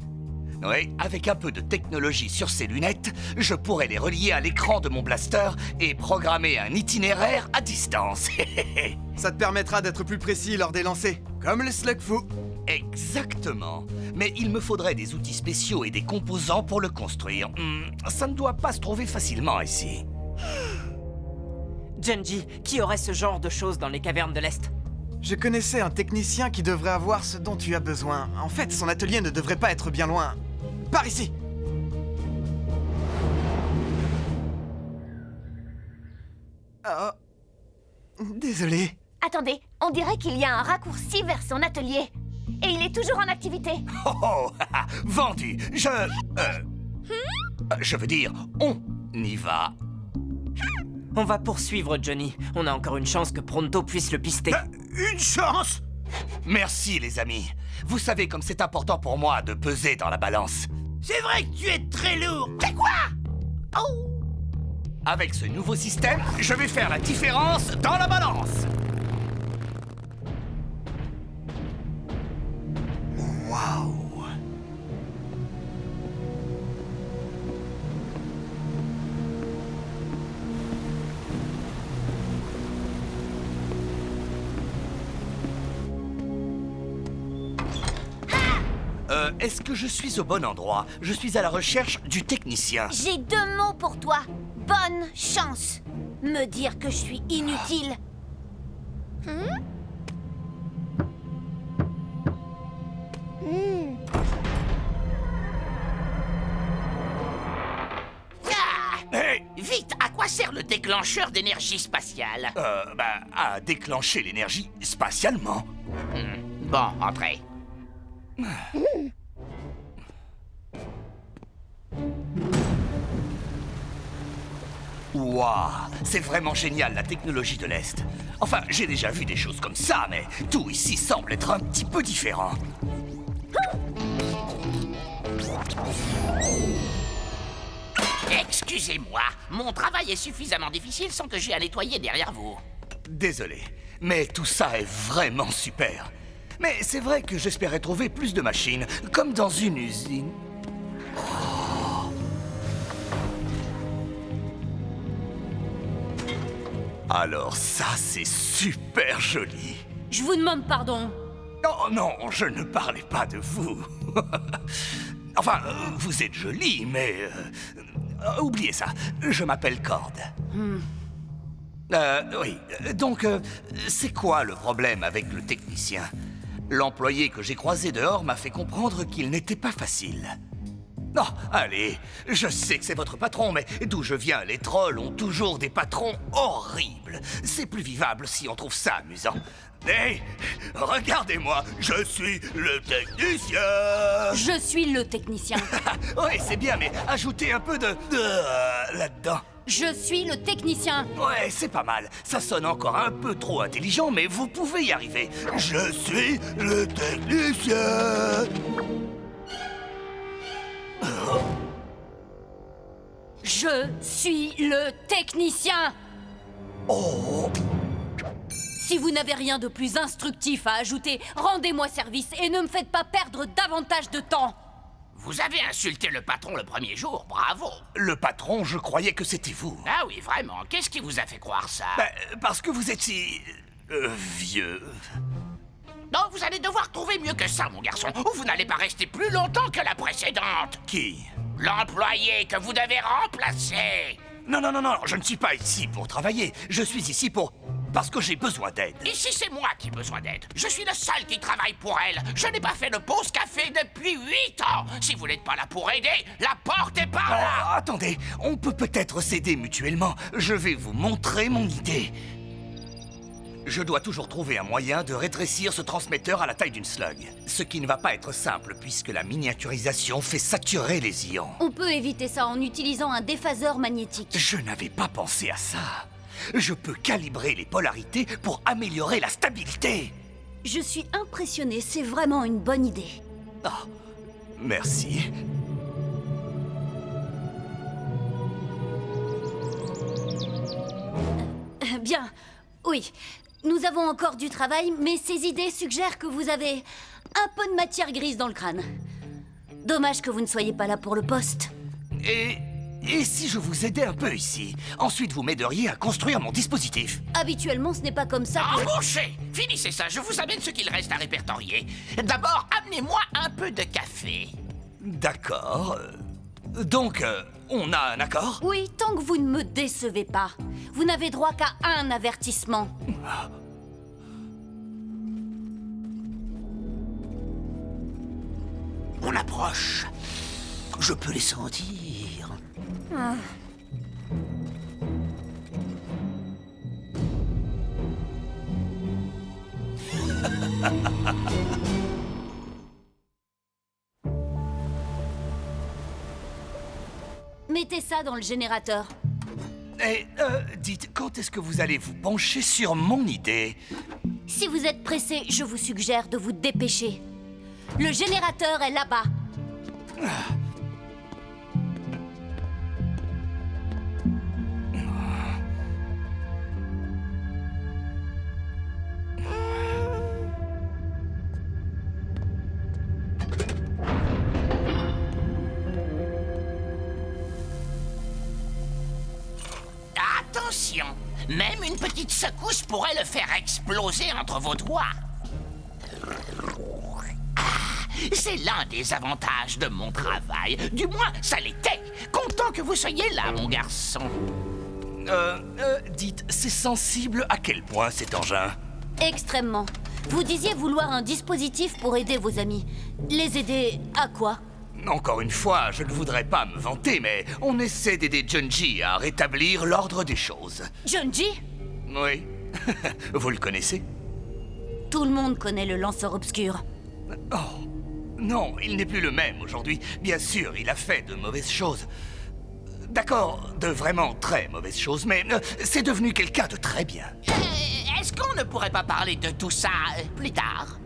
Oui, avec un peu de technologie sur ces lunettes, je pourrais les relier à l'écran de mon blaster et programmer un itinéraire à distance. Ça te permettra d'être plus précis lors des lancers, comme le Slugfu. Exactement. Mais il me faudrait des outils spéciaux et des composants pour le construire. Ça ne doit pas se trouver facilement ici. Junji, qui aurait ce genre de choses dans les cavernes de l'Est? Je connaissais un technicien qui devrait avoir ce dont tu as besoin. En fait, son atelier ne devrait pas être bien loin. Par ici! Oh... Désolé. Attendez, on dirait qu'il y a un raccourci vers son atelier. Et il est toujours en activité. Oh oh, vendu. Je veux dire, on y va. On va poursuivre Johnny. On a encore une chance que Pronto puisse le pister. Une chance? Merci les amis. Vous savez comme c'est important pour moi de peser dans la balance. C'est vrai que tu es très lourd. C'est quoi? Oh! Avec ce nouveau système, je vais faire la différence dans la balance. Waouh! Est-ce que je suis au bon endroit? Je suis à la recherche du technicien. J'ai 2 mots pour toi. Bonne chance. Me dire que je suis inutile. Hey! Vite, à quoi sert le déclencheur d'énergie spatiale? À déclencher l'énergie spatialement. Bon, entrez. Waouh, c'est vraiment génial la technologie de l'Est. Enfin, j'ai déjà vu des choses comme ça, mais tout ici semble être un petit peu différent. Excusez-moi, mon travail est suffisamment difficile sans que j'aie à nettoyer derrière vous. Désolé, mais tout ça est vraiment super. Mais c'est vrai que j'espérais trouver plus de machines, comme dans une usine. Alors ça, c'est super joli. Je vous demande pardon. Oh non, je ne parlais pas de vous. Enfin, vous êtes jolie, mais... oubliez ça, je m'appelle Cord. Oui, donc, c'est quoi le problème avec le technicien? L'employé que j'ai croisé dehors m'a fait comprendre qu'il n'était pas facile. Non, allez, je sais que c'est votre patron, mais d'où je viens, les trolls ont toujours des patrons horribles. C'est plus vivable si on trouve ça amusant. Hé, regardez-moi, je suis le technicien. Je suis le technicien. Oui, c'est bien, mais ajoutez un peu de là-dedans. Je suis le technicien. Ouais, c'est pas mal. Ça sonne encore un peu trop intelligent, mais vous pouvez y arriver. Je suis le technicien. Je suis le technicien. Oh. Si vous n'avez rien de plus instructif à ajouter, rendez-moi service et ne me faites pas perdre davantage de temps. Vous avez insulté le patron le premier jour, bravo. Le patron, je croyais que c'était vous. Ah oui, vraiment, qu'est-ce qui vous a fait croire ça? Parce que vous êtes si... vieux. Non, vous allez devoir trouver mieux que ça, mon garçon, ou vous n'allez pas rester plus longtemps que la précédente. Qui? L'employé que vous devez remplacer. Non, je ne suis pas ici pour travailler. Je suis ici parce que j'ai besoin d'aide. Ici, c'est moi qui ai besoin d'aide. Je suis le seul qui travaille pour elle. Je n'ai pas fait de pause café depuis 8 ans. Si vous n'êtes pas là pour aider, la porte est par là. Attendez, on peut peut-être s'aider mutuellement. Je vais vous montrer mon idée. Je dois toujours trouver un moyen de rétrécir ce transmetteur à la taille d'une slug. Ce qui ne va pas être simple puisque la miniaturisation fait saturer les ions. On peut éviter ça en utilisant un déphaseur magnétique. Je n'avais pas pensé à ça. Je peux calibrer les polarités pour améliorer la stabilité. Je suis impressionné, c'est vraiment une bonne idée. Oh, merci. Bien, oui. Nous avons encore du travail, mais ces idées suggèrent que vous avez un peu de matière grise dans le crâne. Dommage que vous ne soyez pas là pour le poste. Et si je vous aidais un peu ici? Ensuite, vous m'aideriez à construire mon dispositif. Habituellement, ce n'est pas comme ça que... Embauchez! Finissez ça, je vous amène ce qu'il reste à répertorier. D'abord, amenez-moi un peu de café. D'accord. Donc, on a un accord? Oui, tant que vous ne me décevez pas. Vous n'avez droit qu'à un avertissement. On approche. Je peux les sentir. Mettez ça dans le générateur. Et, dites, quand est-ce que vous allez vous pencher sur mon idée? Si vous êtes pressé, je vous suggère de vous dépêcher. Le générateur est là-bas. Attention, même une petite secousse pourrait le faire exploser entre vos doigts. C'est l'un des avantages de mon travail. Du moins, ça l'était. Content que vous soyez là, mon garçon. Dites, c'est sensible à quel point cet engin? Extrêmement. Vous disiez vouloir un dispositif pour aider vos amis. Les aider à quoi? Encore une fois, je ne voudrais pas me vanter, mais on essaie d'aider Junji à rétablir l'ordre des choses. Junji? Oui. Vous le connaissez? Tout le monde connaît le lanceur obscur. Oh, non, il n'est plus le même aujourd'hui. Bien sûr, il a fait de mauvaises choses. D'accord, de vraiment très mauvaises choses, mais c'est devenu quelqu'un de très bien. Est-ce qu'on ne pourrait pas parler de tout ça plus tard?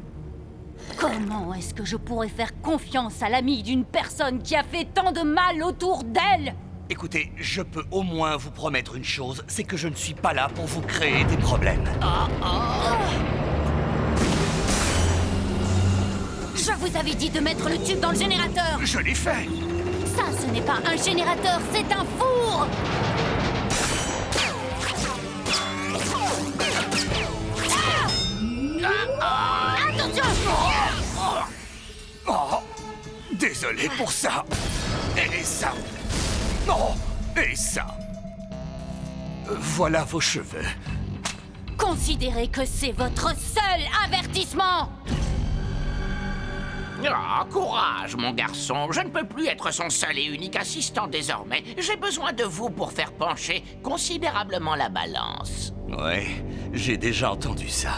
Comment est-ce que je pourrais faire confiance à l'ami d'une personne qui a fait tant de mal autour d'elle? Écoutez, je peux au moins vous promettre une chose, c'est que je ne suis pas là pour vous créer des problèmes. Je vous avais dit de mettre le tube dans le générateur. Je l'ai fait. Ça, ce n'est pas un générateur, c'est un four. Attention! Oh, désolé pour ça. Et ça. Oh, et ça. Voilà vos cheveux. Considérez que c'est votre seul avertissement. Ah, courage, mon garçon. Je ne peux plus être son seul et unique assistant désormais. J'ai besoin de vous pour faire pencher considérablement la balance. Ouais, j'ai déjà entendu ça.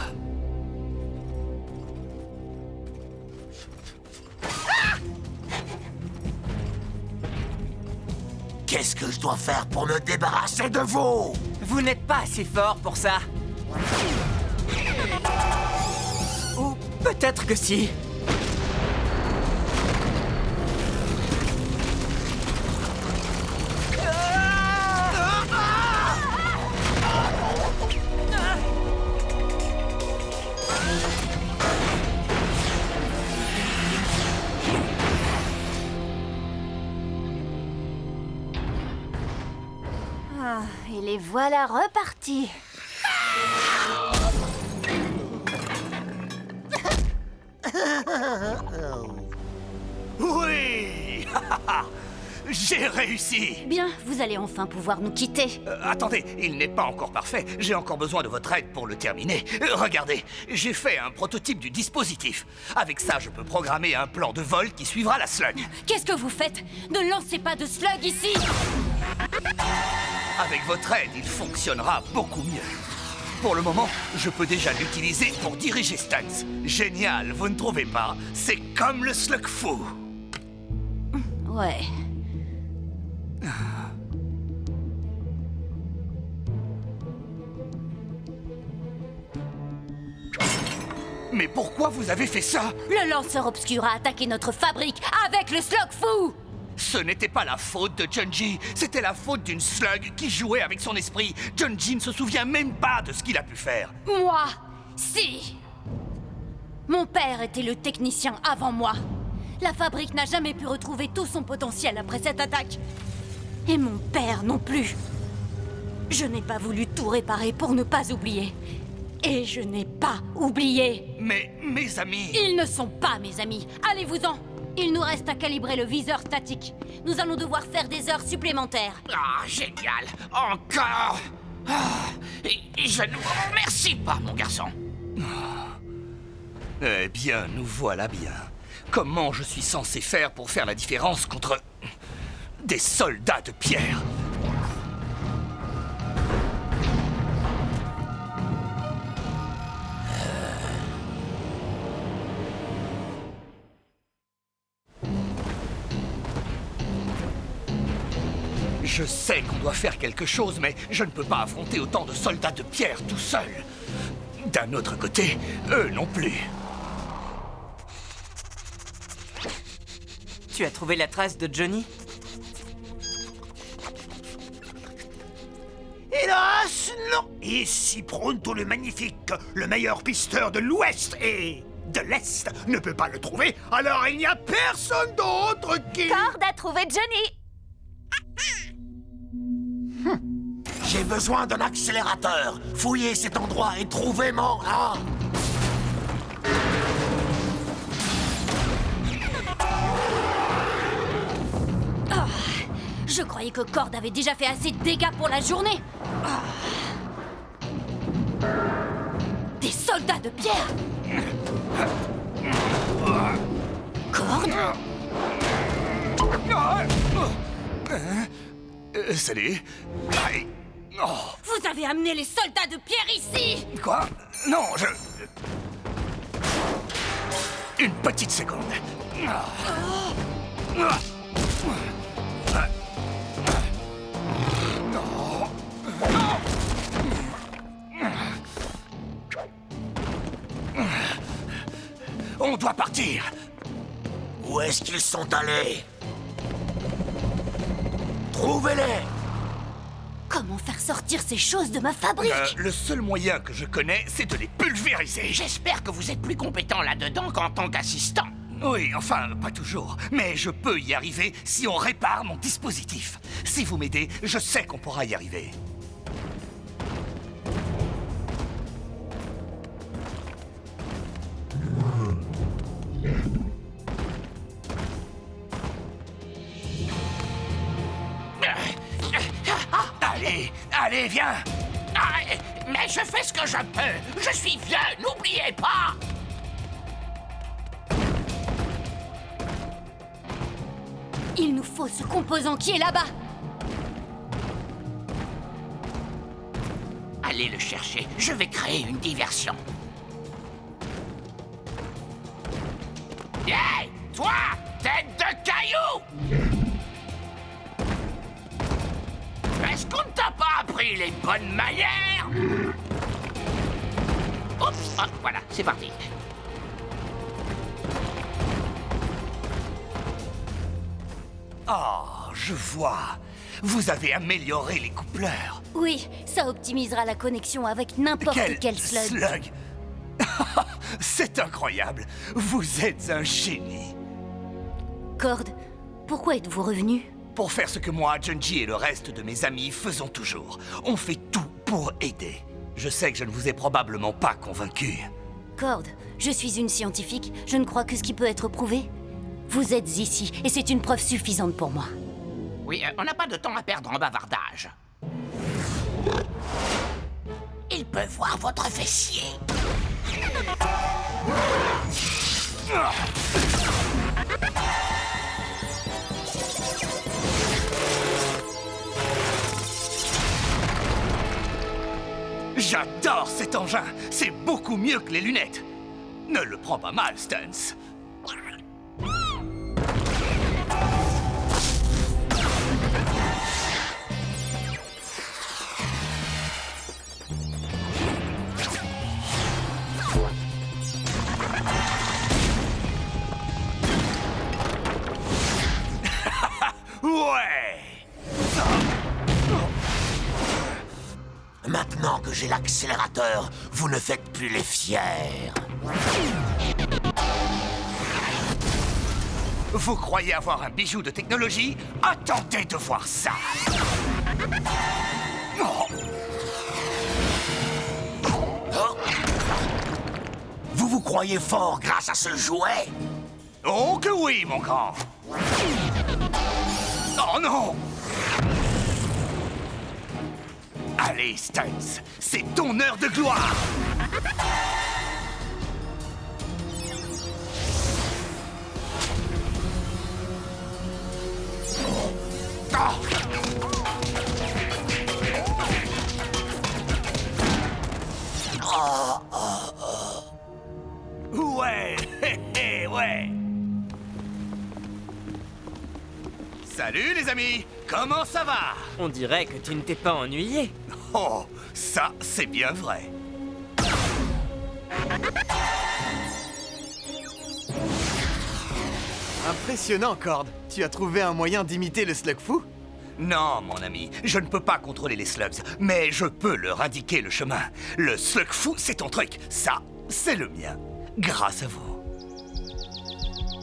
Qu'est-ce que je dois faire pour me débarrasser de vous? Vous n'êtes pas assez fort pour ça. Ou peut-être que si. Et les voilà repartis. Oui. J'ai réussi. Bien, vous allez enfin pouvoir nous quitter. Attendez, il n'est pas encore parfait. J'ai encore besoin de votre aide pour le terminer. Regardez, j'ai fait un prototype du dispositif. Avec ça, je peux programmer un plan de vol qui suivra la slug. Qu'est-ce que vous faites? Ne lancez pas de slug ici. Avec votre aide, il fonctionnera beaucoup mieux. Pour le moment, je peux déjà l'utiliser pour diriger Stunts. Génial, vous ne trouvez pas? C'est comme le slug fou. Ouais. Mais pourquoi vous avez fait ça? Le lanceur obscur a attaqué notre fabrique avec le slug fou. Ce n'était pas la faute de Junji, c'était la faute d'une slug qui jouait avec son esprit. Junji ne se souvient même pas de ce qu'il a pu faire. Moi, si. Mon père était le technicien avant moi. La fabrique n'a jamais pu retrouver tout son potentiel après cette attaque. Et mon père non plus. Je n'ai pas voulu tout réparer pour ne pas oublier. Et je n'ai pas oublié. Mais mes amis... Ils ne sont pas mes amis. Allez-vous-en. Il nous reste à calibrer le viseur statique. Nous allons devoir faire des heures supplémentaires. Ah, génial. Encore. Et je ne vous remercie pas, mon garçon. Eh bien, nous voilà bien. Comment je suis censé faire pour faire la différence contre des soldats de pierre? Je sais qu'on doit faire quelque chose, mais je ne peux pas affronter autant de soldats de pierre tout seul. D'un autre côté, eux non plus. Tu as trouvé la trace de Johnny? Hélas, non. Et si Pronto le Magnifique, le meilleur pisteur de l'Ouest et de l'Est, ne peut pas le trouver, alors il n'y a personne d'autre qui... Cord a trouvé Johnny. J'ai besoin d'un accélérateur. Fouillez cet endroit et trouvez mon... Ah. Ah, je croyais que Cord avait déjà fait assez de dégâts pour la journée. Ah. Des soldats de pierre. Cord? Salut. Aïe. Oh. Vous avez amené les soldats de pierre ici! Quoi? Non, je... Une petite seconde. On doit partir. Où est-ce qu'ils sont allés? Trouvez-les! Comment faire sortir ces choses de ma fabrique? Le seul moyen que je connais, c'est de les pulvériser. J'espère que vous êtes plus compétent là-dedans qu'en tant qu'assistant. Oui, enfin, pas toujours. Mais je peux y arriver si on répare mon dispositif. Si vous m'aidez, je sais qu'on pourra y arriver. Allez, viens! Ah, mais je fais ce que je peux. Je suis vieux, n'oubliez pas. Il nous faut ce composant qui est là-bas. Allez le chercher, je vais créer une diversion. Hey, toi, tête de caillou! Est-ce qu'on ne t'a pas appris les bonnes manières? Oups, ah, voilà, c'est parti. Oh, je vois. Vous avez amélioré les coupleurs. Oui, ça optimisera la connexion avec n'importe quel slug. C'est incroyable. Vous êtes un génie. Cord, pourquoi êtes-vous revenu? Pour faire ce que moi, Junji et le reste de mes amis faisons toujours. On fait tout pour aider. Je sais que je ne vous ai probablement pas convaincu. Cord, je suis une scientifique. Je ne crois que ce qui peut être prouvé. Vous êtes ici, et c'est une preuve suffisante pour moi. Oui, on n'a pas de temps à perdre en bavardage. Il peut voir votre fessier. J'adore cet engin. C'est beaucoup mieux que les lunettes. Ne le prends pas mal, Stuns. Ouais! Maintenant que j'ai l'accélérateur, vous ne faites plus les fiers. Vous croyez avoir un bijou de technologie? Attendez de voir ça! Oh. Vous vous croyez fort grâce à ce jouet? Oh que oui, mon grand! Oh non! Allez, Stuns, c'est ton heure de gloire! Ouais. Salut les amis, comment ça va? On dirait que tu ne t'es pas ennuyé. Oh, ça c'est bien vrai. Impressionnant, Cord. Tu as trouvé un moyen d'imiter le slug fou? Non, mon ami, je ne peux pas contrôler les slugs, mais je peux leur indiquer le chemin. Le slug fou, c'est ton truc. Ça, c'est le mien. Grâce à vous.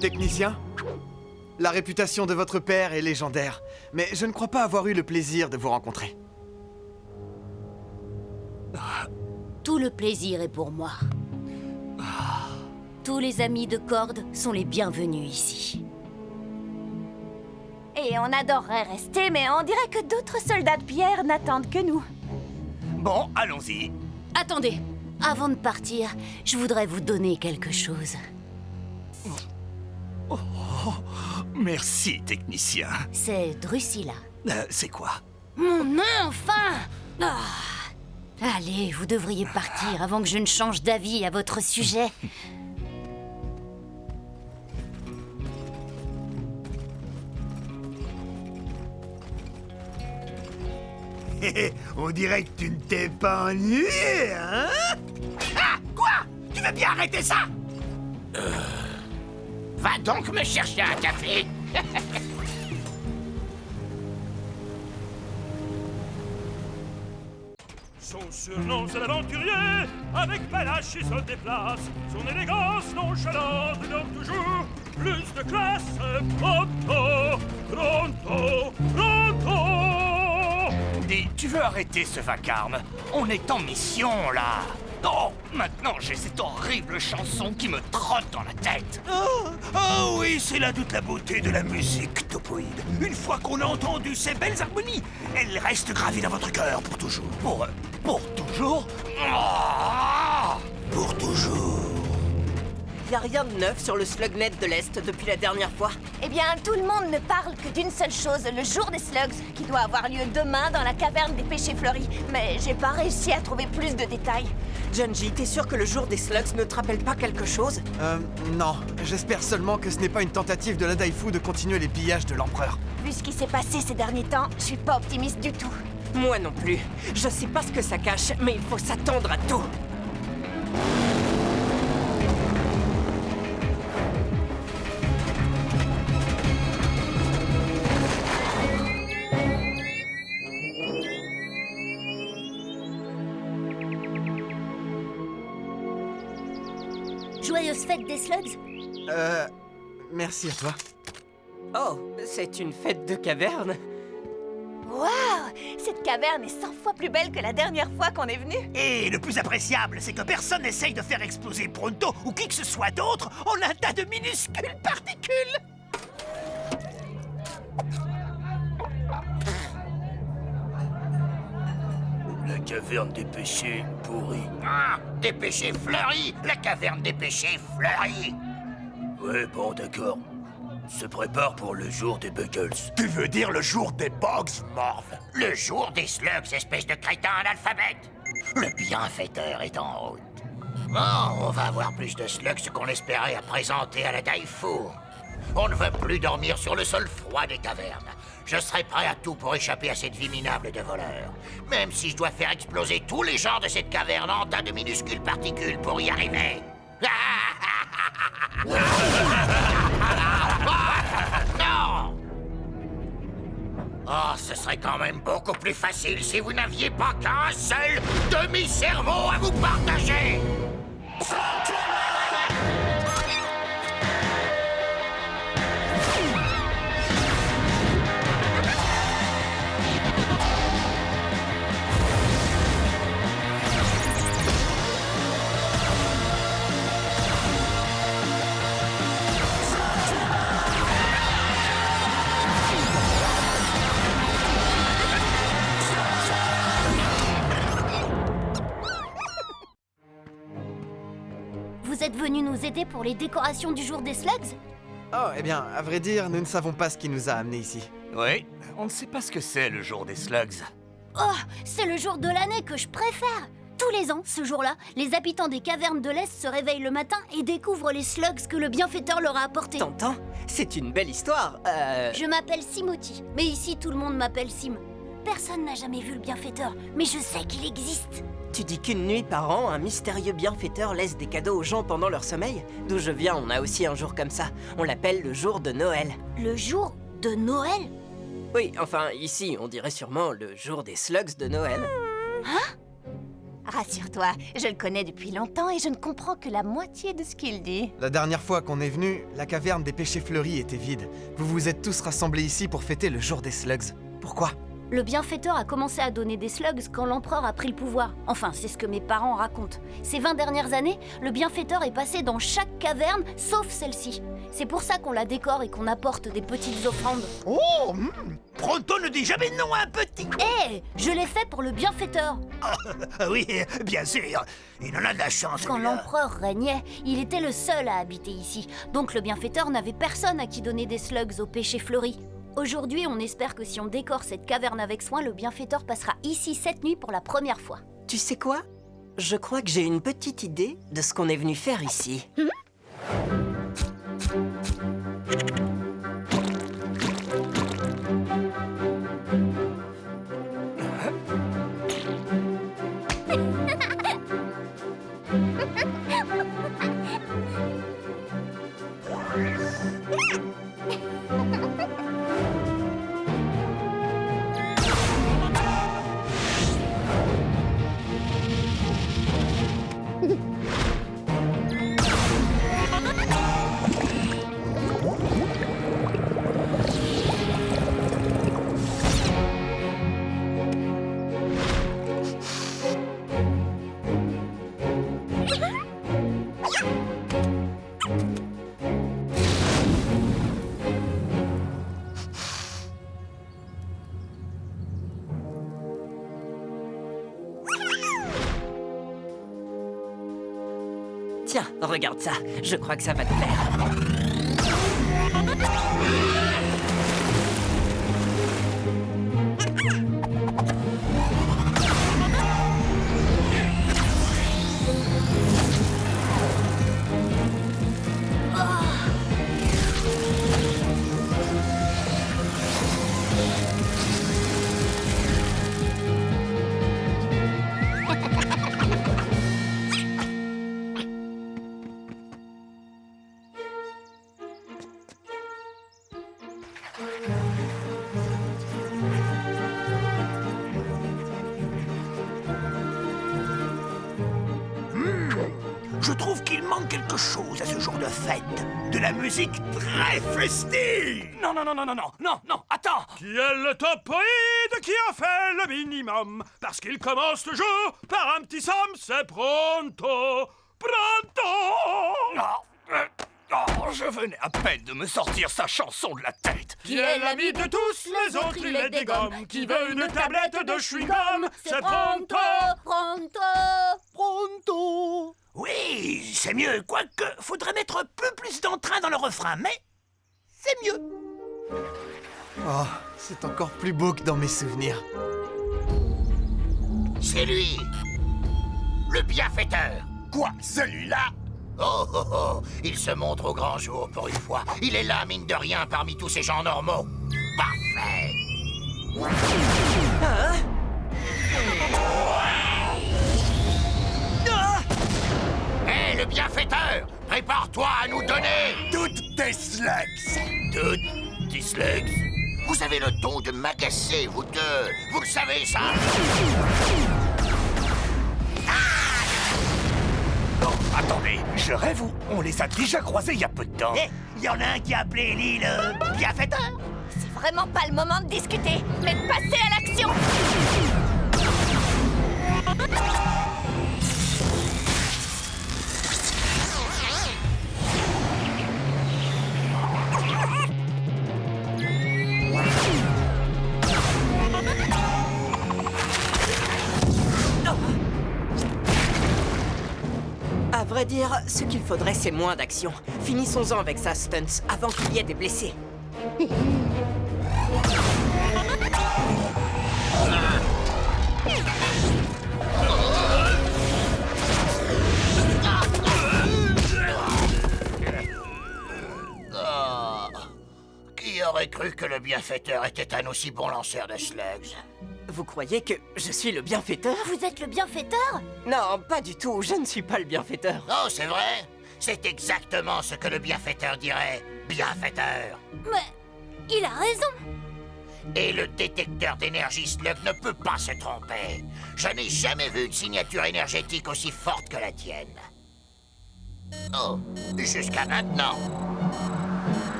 Technicien, la réputation de votre père est légendaire, mais je ne crois pas avoir eu le plaisir de vous rencontrer. Tout le plaisir est pour moi. Tous les amis de Cord sont les bienvenus ici. Et on adorerait rester, mais on dirait que d'autres soldats de pierre n'attendent que nous. Bon, allons-y. Attendez, avant de partir, je voudrais vous donner quelque chose. Oh, merci, technicien. C'est Drusilla. C'est quoi? Mon nom, enfin! Allez, vous devriez partir avant que je ne change d'avis à votre sujet. On dirait que tu ne t'es pas ennuyé, hein? Ah! Quoi? Tu veux bien arrêter ça? Va donc me chercher un café. Son surnom c'est l'aventurier, avec panache il se déplace. Son élégance nonchalante donne toujours plus de classe. Pronto, pronto, pronto. Dis, tu veux arrêter ce vacarme? On est en mission, là. Oh, maintenant j'ai cette horrible chanson qui me trotte dans la tête. Oh oui, c'est là toute la beauté de la musique, Topoïde. Une fois qu'on a entendu ces belles harmonies, elles restent gravées dans votre cœur pour toujours. Pour toujours? Pour toujours. Y a rien de neuf sur le Slugnet de l'Est depuis la dernière fois. Eh bien, tout le monde ne parle que d'une seule chose, le jour des slugs, qui doit avoir lieu demain dans la caverne des péchés fleuris. Mais j'ai pas réussi à trouver plus de détails. Junji, t'es sûr que le jour des slugs ne te rappelle pas quelque chose? Non. J'espère seulement que ce n'est pas une tentative de la Daifu de continuer les pillages de l'empereur. Vu ce qui s'est passé ces derniers temps, je suis pas optimiste du tout. Moi non plus. Je sais pas ce que ça cache, mais il faut s'attendre à tout. Joyeuse fête des slugs? Merci à toi. Oh, c'est une fête de caverne? Waouh! Cette caverne est 100 fois plus belle que la dernière fois qu'on est venu. Et le plus appréciable, c'est que personne n'essaye de faire exploser Pronto ou qui que ce soit d'autre en un tas de minuscules particules. La caverne des péchés pourris. Ah! Des péchés fleuris! La caverne des péchés fleuris! Ouais, bon, d'accord. Se prépare pour le jour des Buggles. Tu veux dire le jour des bugs, Morve? Le jour des slugs, espèce de crétin analphabète! Le bienfaiteur est en route. Bon, on va avoir plus de slugs qu'on espérait à présenter à la Daifu. On ne veut plus dormir sur le sol froid des cavernes. Je serai prêt à tout pour échapper à cette vie minable de voleurs. Même si je dois faire exploser tous les genres de cette caverne en tas de minuscules particules pour y arriver. Non! Oh, ce serait quand même beaucoup plus facile si vous n'aviez pas qu'un seul demi-cerveau à vous partager! Vous êtes venu nous aider pour les décorations du jour des slugs? Oh, eh bien, à vrai dire, nous ne savons pas ce qui nous a amenés ici. Oui, on ne sait pas ce que c'est le jour des slugs. Oh, c'est le jour de l'année que je préfère! Tous les ans, ce jour-là, les habitants des cavernes de l'Est se réveillent le matin et découvrent les slugs que le bienfaiteur leur a apportés. T'entends? C'est une belle histoire. Je m'appelle Simoti, mais ici tout le monde m'appelle Sim. Personne n'a jamais vu le bienfaiteur, mais je sais qu'il existe. Tu dis qu'une nuit par an, un mystérieux bienfaiteur laisse des cadeaux aux gens pendant leur sommeil? D'où je viens, on a aussi un jour comme ça. On l'appelle le jour de Noël. Le jour de Noël? Oui, enfin, ici, on dirait sûrement le jour des slugs de Noël. Hein? Rassure-toi, je le connais depuis longtemps et je ne comprends que la moitié de ce qu'il dit. La dernière fois qu'on est venu, la caverne des péchés fleuris était vide. Vous vous êtes tous rassemblés ici pour fêter le jour des slugs. Pourquoi? Le bienfaiteur a commencé à donner des slugs quand l'empereur a pris le pouvoir. Enfin, c'est ce que mes parents racontent. Ces 20 dernières années, le bienfaiteur est passé dans chaque caverne, sauf celle-ci. C'est pour ça qu'on la décore et qu'on apporte des petites offrandes. Oh, Pronto ne dit jamais non à un petit. Hé, je l'ai fait pour le bienfaiteur. Oui, bien sûr. Il en a de la chance. Quand l'empereur régnait, il était le seul à habiter ici. Donc le bienfaiteur n'avait personne à qui donner des slugs au péché fleuri. Aujourd'hui, on espère que si on décore cette caverne avec soin, le bienfaiteur passera ici cette nuit pour la première fois. Tu sais quoi? Je crois que j'ai une petite idée de ce qu'on est venu faire ici. Tiens, regarde ça. Je crois que ça va te plaire. Je trouve qu'il manque quelque chose à ce jour de fête. De la musique très festive. Non, attends. Qui est le topoïde qui a fait le minimum? Parce qu'il commence toujours par un petit somme, c'est pronto. Je venais à peine de me sortir sa chanson de la tête. Qui est l'ami de tous les autres, il est des gommes. Qui veut une tablette de chewing-gum? C'est pronto. Oui, c'est mieux, quoique faudrait mettre un peu plus d'entrain dans le refrain, mais c'est mieux. Oh, c'est encore plus beau que dans mes souvenirs. C'est lui, le bienfaiteur. Quoi, celui-là? Oh, il se montre au grand jour pour une fois. Il est là, mine de rien, parmi tous ces gens normaux. Parfait. Hé, le bienfaiteur, prépare-toi à nous donner toutes tes slugs. Toutes tes slugs? Vous avez le don de m'agacer, vous deux. Vous le savez, ça? Attendez, je rêve ou on les a déjà croisés il y a peu de temps? Il y en a un qui a appelé Ellie le bienfaiteur. C'est vraiment pas le moment de discuter, mais de passer à l'action. À vrai dire, ce qu'il faudrait, c'est moins d'action. Finissons-en avec ça, Stunts, avant qu'il y ait des blessés. aurait cru que le bienfaiteur était un aussi bon lanceur de slugs? Vous croyez que je suis le bienfaiteur? Vous êtes le bienfaiteur? Non, pas du tout, je ne suis pas le bienfaiteur. Oh, c'est vrai? C'est exactement ce que le bienfaiteur dirait. Bienfaiteur. Mais il a raison. Et le détecteur d'énergie slug ne peut pas se tromper. Je n'ai jamais vu une signature énergétique aussi forte que la tienne. Oh, jusqu'à maintenant.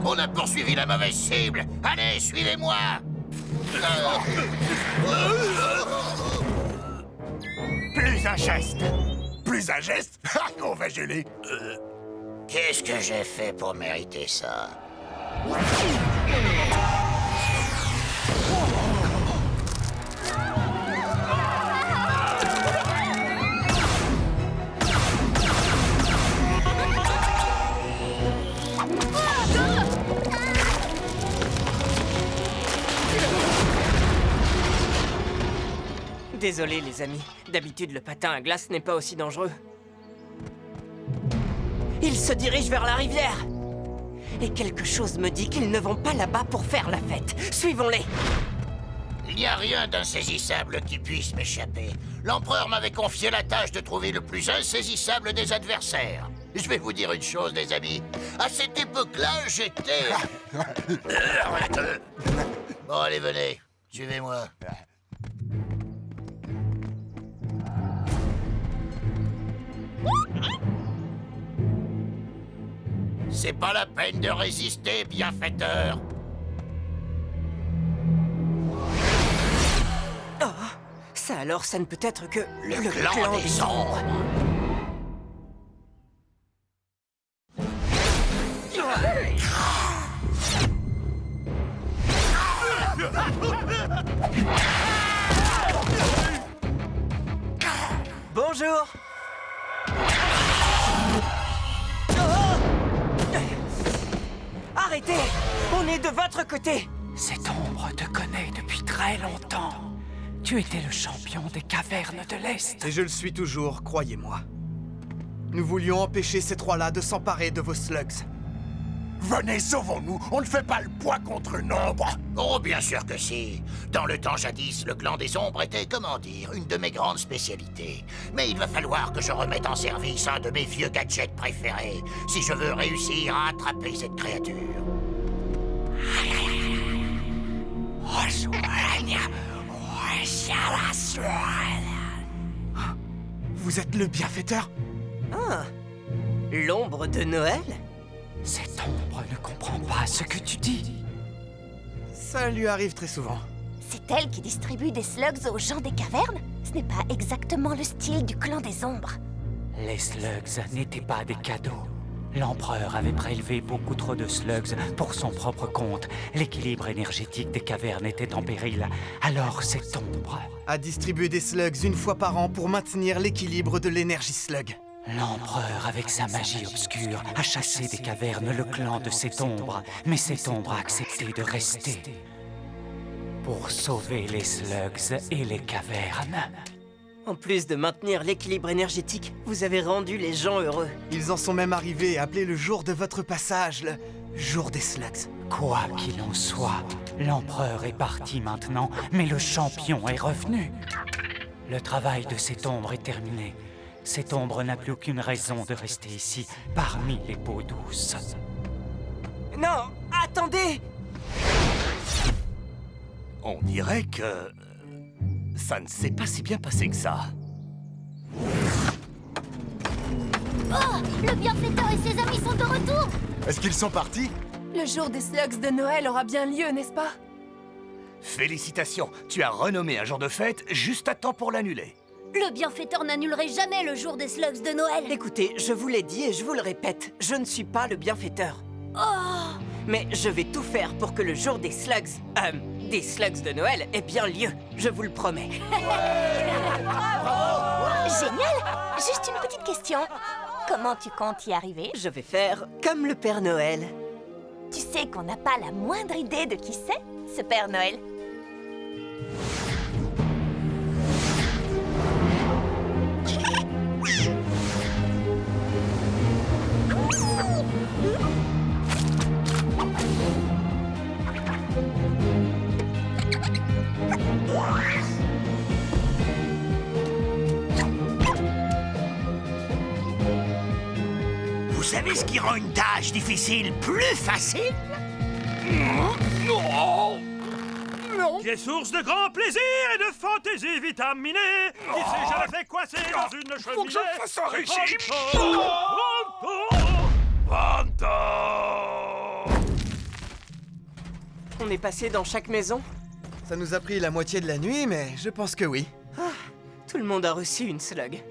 On a poursuivi la mauvaise cible. Allez, suivez-moi. Plus un geste. Plus un geste? On va geler. Qu'est-ce que j'ai fait pour mériter ça? Désolé les amis, d'habitude le patin à glace n'est pas aussi dangereux. Ils se dirigent vers la rivière. Et quelque chose me dit qu'ils ne vont pas là-bas pour faire la fête. Suivons-les. Il n'y a rien d'insaisissable qui puisse m'échapper. L'empereur m'avait confié la tâche de trouver le plus insaisissable des adversaires. Je vais vous dire une chose, les amis. À cette époque-là, j'étais... Bon, allez, venez. Suivez-moi. C'est pas la peine de résister, bienfaiteur. Oh, ça alors, ça ne peut être que le clan des ombres. Bonjour. Arrêtez! On est de votre côté! Cette ombre te connaît depuis très longtemps. Tu étais le champion des cavernes de l'Est. Et je le suis toujours, croyez-moi. Nous voulions empêcher ces trois-là de s'emparer de vos slugs. Venez, sauvons-nous. On ne fait pas le poids contre une ombre. Oh, bien sûr que si. Dans le temps jadis, le clan des ombres était, comment dire, une de mes grandes spécialités. Mais il va falloir que je remette en service un de mes vieux gadgets préférés, si je veux réussir à attraper cette créature. Vous êtes le bienfaiteur? Ah, l'ombre de Noël? Cette ombre ne comprend pas ce que tu dis. Ça lui arrive très souvent. C'est elle qui distribue des slugs aux gens des cavernes? Ce n'est pas exactement le style du clan des ombres. Les slugs n'étaient pas des cadeaux. L'empereur avait prélevé beaucoup trop de slugs pour son propre compte. L'équilibre énergétique des cavernes était en péril. Alors cette ombre a distribué des slugs une fois par an pour maintenir l'équilibre de l'énergie slug. L'empereur, avec sa magie obscure, a chassé des cavernes le clan de cette ombre. Mais cette ombre a accepté de rester pour sauver les slugs et les cavernes. En plus de maintenir l'équilibre énergétique, vous avez rendu les gens heureux. Ils en sont même arrivés à appeler le jour de votre passage le jour des slugs. Quoi qu'il en soit, l'empereur est parti maintenant, mais le champion est revenu. Le travail de cette ombre est terminé. Cette ombre n'a plus aucune raison de rester ici, parmi les peaux douces. Non, attendez! On dirait que... ça ne s'est pas si bien passé que ça. Oh! Le bienfaiteur et ses amis sont de retour! Est-ce qu'ils sont partis? Le jour des slugs de Noël aura bien lieu, n'est-ce pas? Félicitations, tu as renommé un jour de fête juste à temps pour l'annuler. Le bienfaiteur n'annulerait jamais le jour des slugs de Noël. Écoutez, je vous l'ai dit et je vous le répète, je ne suis pas le bienfaiteur. Oh! Mais je vais tout faire pour que le jour des slugs de Noël ait bien lieu, je vous le promets. Génial! Juste une petite question. Comment tu comptes y arriver? Je vais faire comme le Père Noël. Tu sais qu'on n'a pas la moindre idée de qui c'est, ce Père Noël. Qu'est-ce qui rend une tâche difficile plus facile? Non. Qui est source de grand plaisir et de fantaisie vitaminée. Qui s'est jamais fait coincer dans une cheminée. Faut que je fasse un régime. Pronto. On est passé dans chaque maison? Ça nous a pris la moitié de la nuit, mais je pense que oui. Tout le monde a reçu une slug.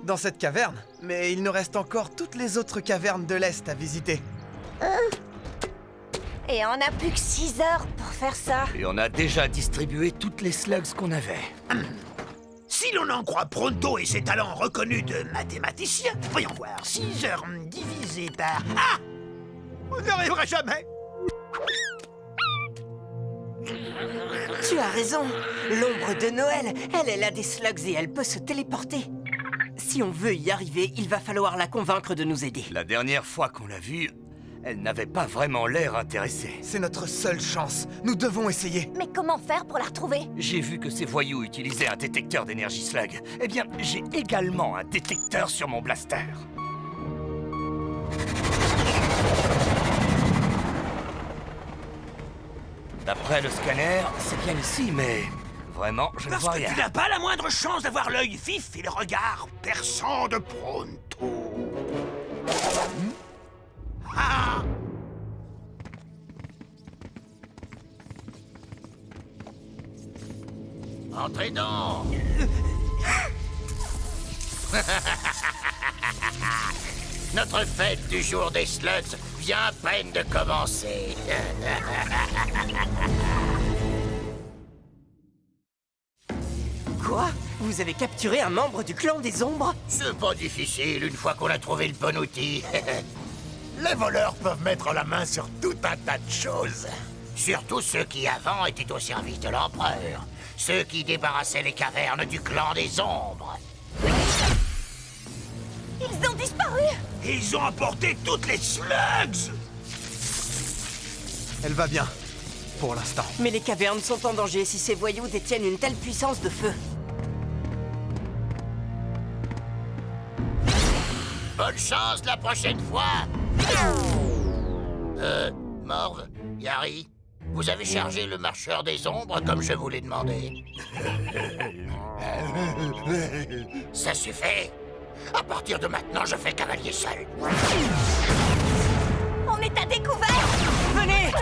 Dans cette caverne. Mais il nous reste encore toutes les autres cavernes de l'Est à visiter. Et on n'a plus que 6 heures pour faire ça. Et on a déjà distribué toutes les slugs qu'on avait. Si l'on en croit Pronto et ses talents reconnus de mathématicien, voyons voir, 6 heures divisé par... Ah! On n'y arrivera jamais. Tu as raison. L'ombre de Noël, elle a des slugs et elle peut se téléporter. Si on veut y arriver, il va falloir la convaincre de nous aider. La dernière fois qu'on l'a vue, elle n'avait pas vraiment l'air intéressée. C'est notre seule chance. Nous devons essayer. Mais comment faire pour la retrouver? J'ai vu que ces voyous utilisaient un détecteur d'énergie slug. Eh bien, j'ai également un détecteur sur mon blaster. D'après le scanner, c'est bien ici, mais... Vraiment, je ne vois rien. Parce que tu n'as pas la moindre chance d'avoir l'œil vif et le regard perçant de Pronto. Ah! Entrez donc. Notre fête du jour des slugs vient à peine de commencer. Quoi? Vous avez capturé un membre du clan des ombres? C'est pas difficile une fois qu'on a trouvé le bon outil. Les voleurs peuvent mettre la main sur tout un tas de choses. Surtout ceux qui avant étaient au service de l'empereur. Ceux qui débarrassaient les cavernes du clan des ombres. Ils ont disparu! Ils ont emporté toutes les slugs! Elle va bien. Pour l'instant. Mais les cavernes sont en danger si ces voyous détiennent une telle puissance de feu. Bonne chance la prochaine fois. Morve, Yari, vous avez chargé le marcheur des ombres comme je vous l'ai demandé. Ça suffit. À partir de maintenant, je fais cavalier seul. On est à découvert! Venez!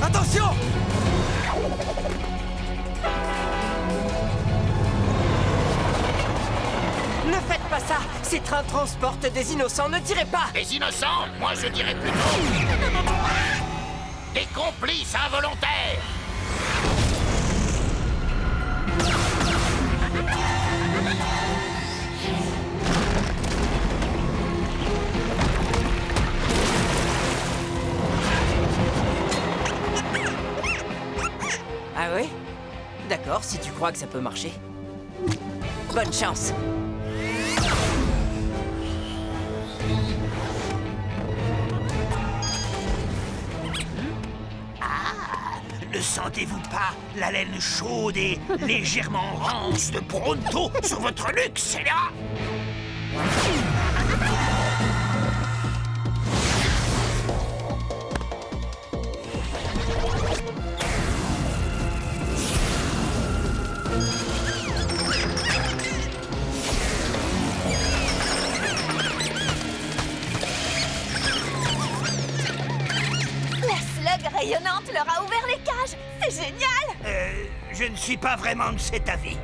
Attention! Ne faites pas ça! Ces trains transportent des innocents, ne tirez pas! Des innocents? Moi, je dirais plutôt... des complices involontaires! Ah ouais? D'accord, si tu crois que ça peut marcher. Bonne chance! Ne sentez-vous pas la laine chaude et légèrement rance de Pronto sur votre nuque, c'est là? La slug rayonnante leur a ouvert les cages! C'est génial! Je ne suis pas vraiment de cet avis.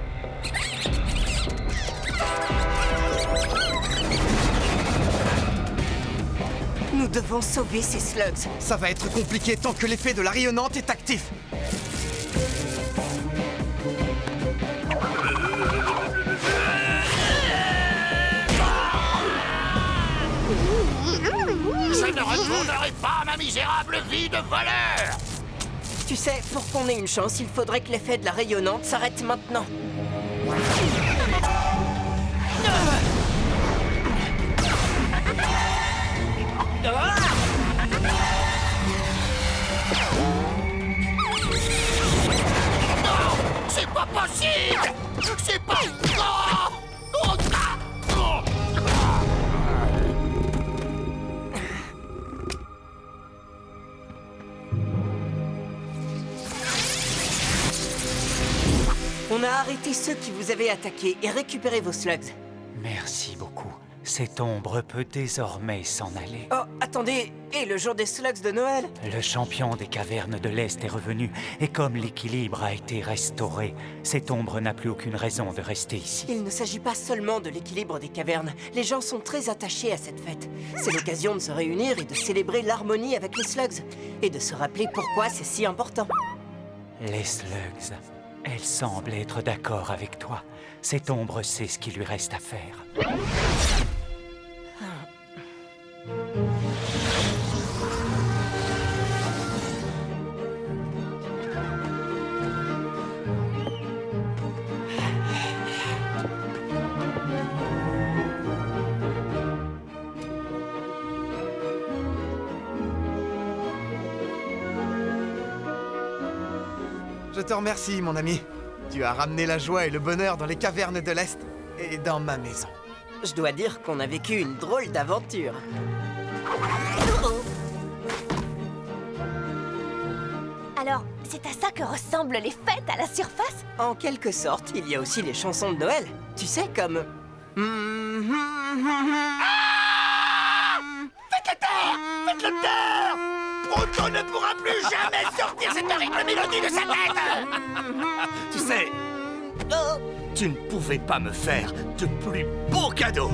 Nous devons sauver ces slugs. Ça va être compliqué tant que l'effet de la rayonnante est actif. Je ne retournerai pas à ma misérable vie de voleur! Tu sais, pour qu'on ait une chance, il faudrait que l'effet de la rayonnante s'arrête maintenant. C'est pas possible! C'est pas... Oh! Oh! Oh! On a arrêté ceux qui vous avaient attaqué et récupéré vos slugs. Merci beaucoup. Cette ombre peut désormais s'en aller. Oh, attendez, et le jour des slugs de Noël? Le champion des cavernes de l'Est est revenu, et comme l'équilibre a été restauré, cette ombre n'a plus aucune raison de rester ici. Il ne s'agit pas seulement de l'équilibre des cavernes. Les gens sont très attachés à cette fête. C'est l'occasion de se réunir et de célébrer l'harmonie avec les slugs, et de se rappeler pourquoi c'est si important. Les slugs, elle semble être d'accord avec toi. Cette ombre sait ce qu'il lui reste à faire. Je te remercie, mon ami. Tu as ramené la joie et le bonheur dans les cavernes de l'Est et dans ma maison. Je dois dire qu'on a vécu une drôle d'aventure. Alors, c'est à ça que ressemblent les fêtes à la surface? En quelque sorte, il y a aussi les chansons de Noël. Tu sais, comme... Faites-le taire! Faites-le taire! Proto ne pourra plus jamais sortir cette horrible mélodie de sa tête! Tu sais, tu ne pouvais pas me faire de plus beaux cadeaux.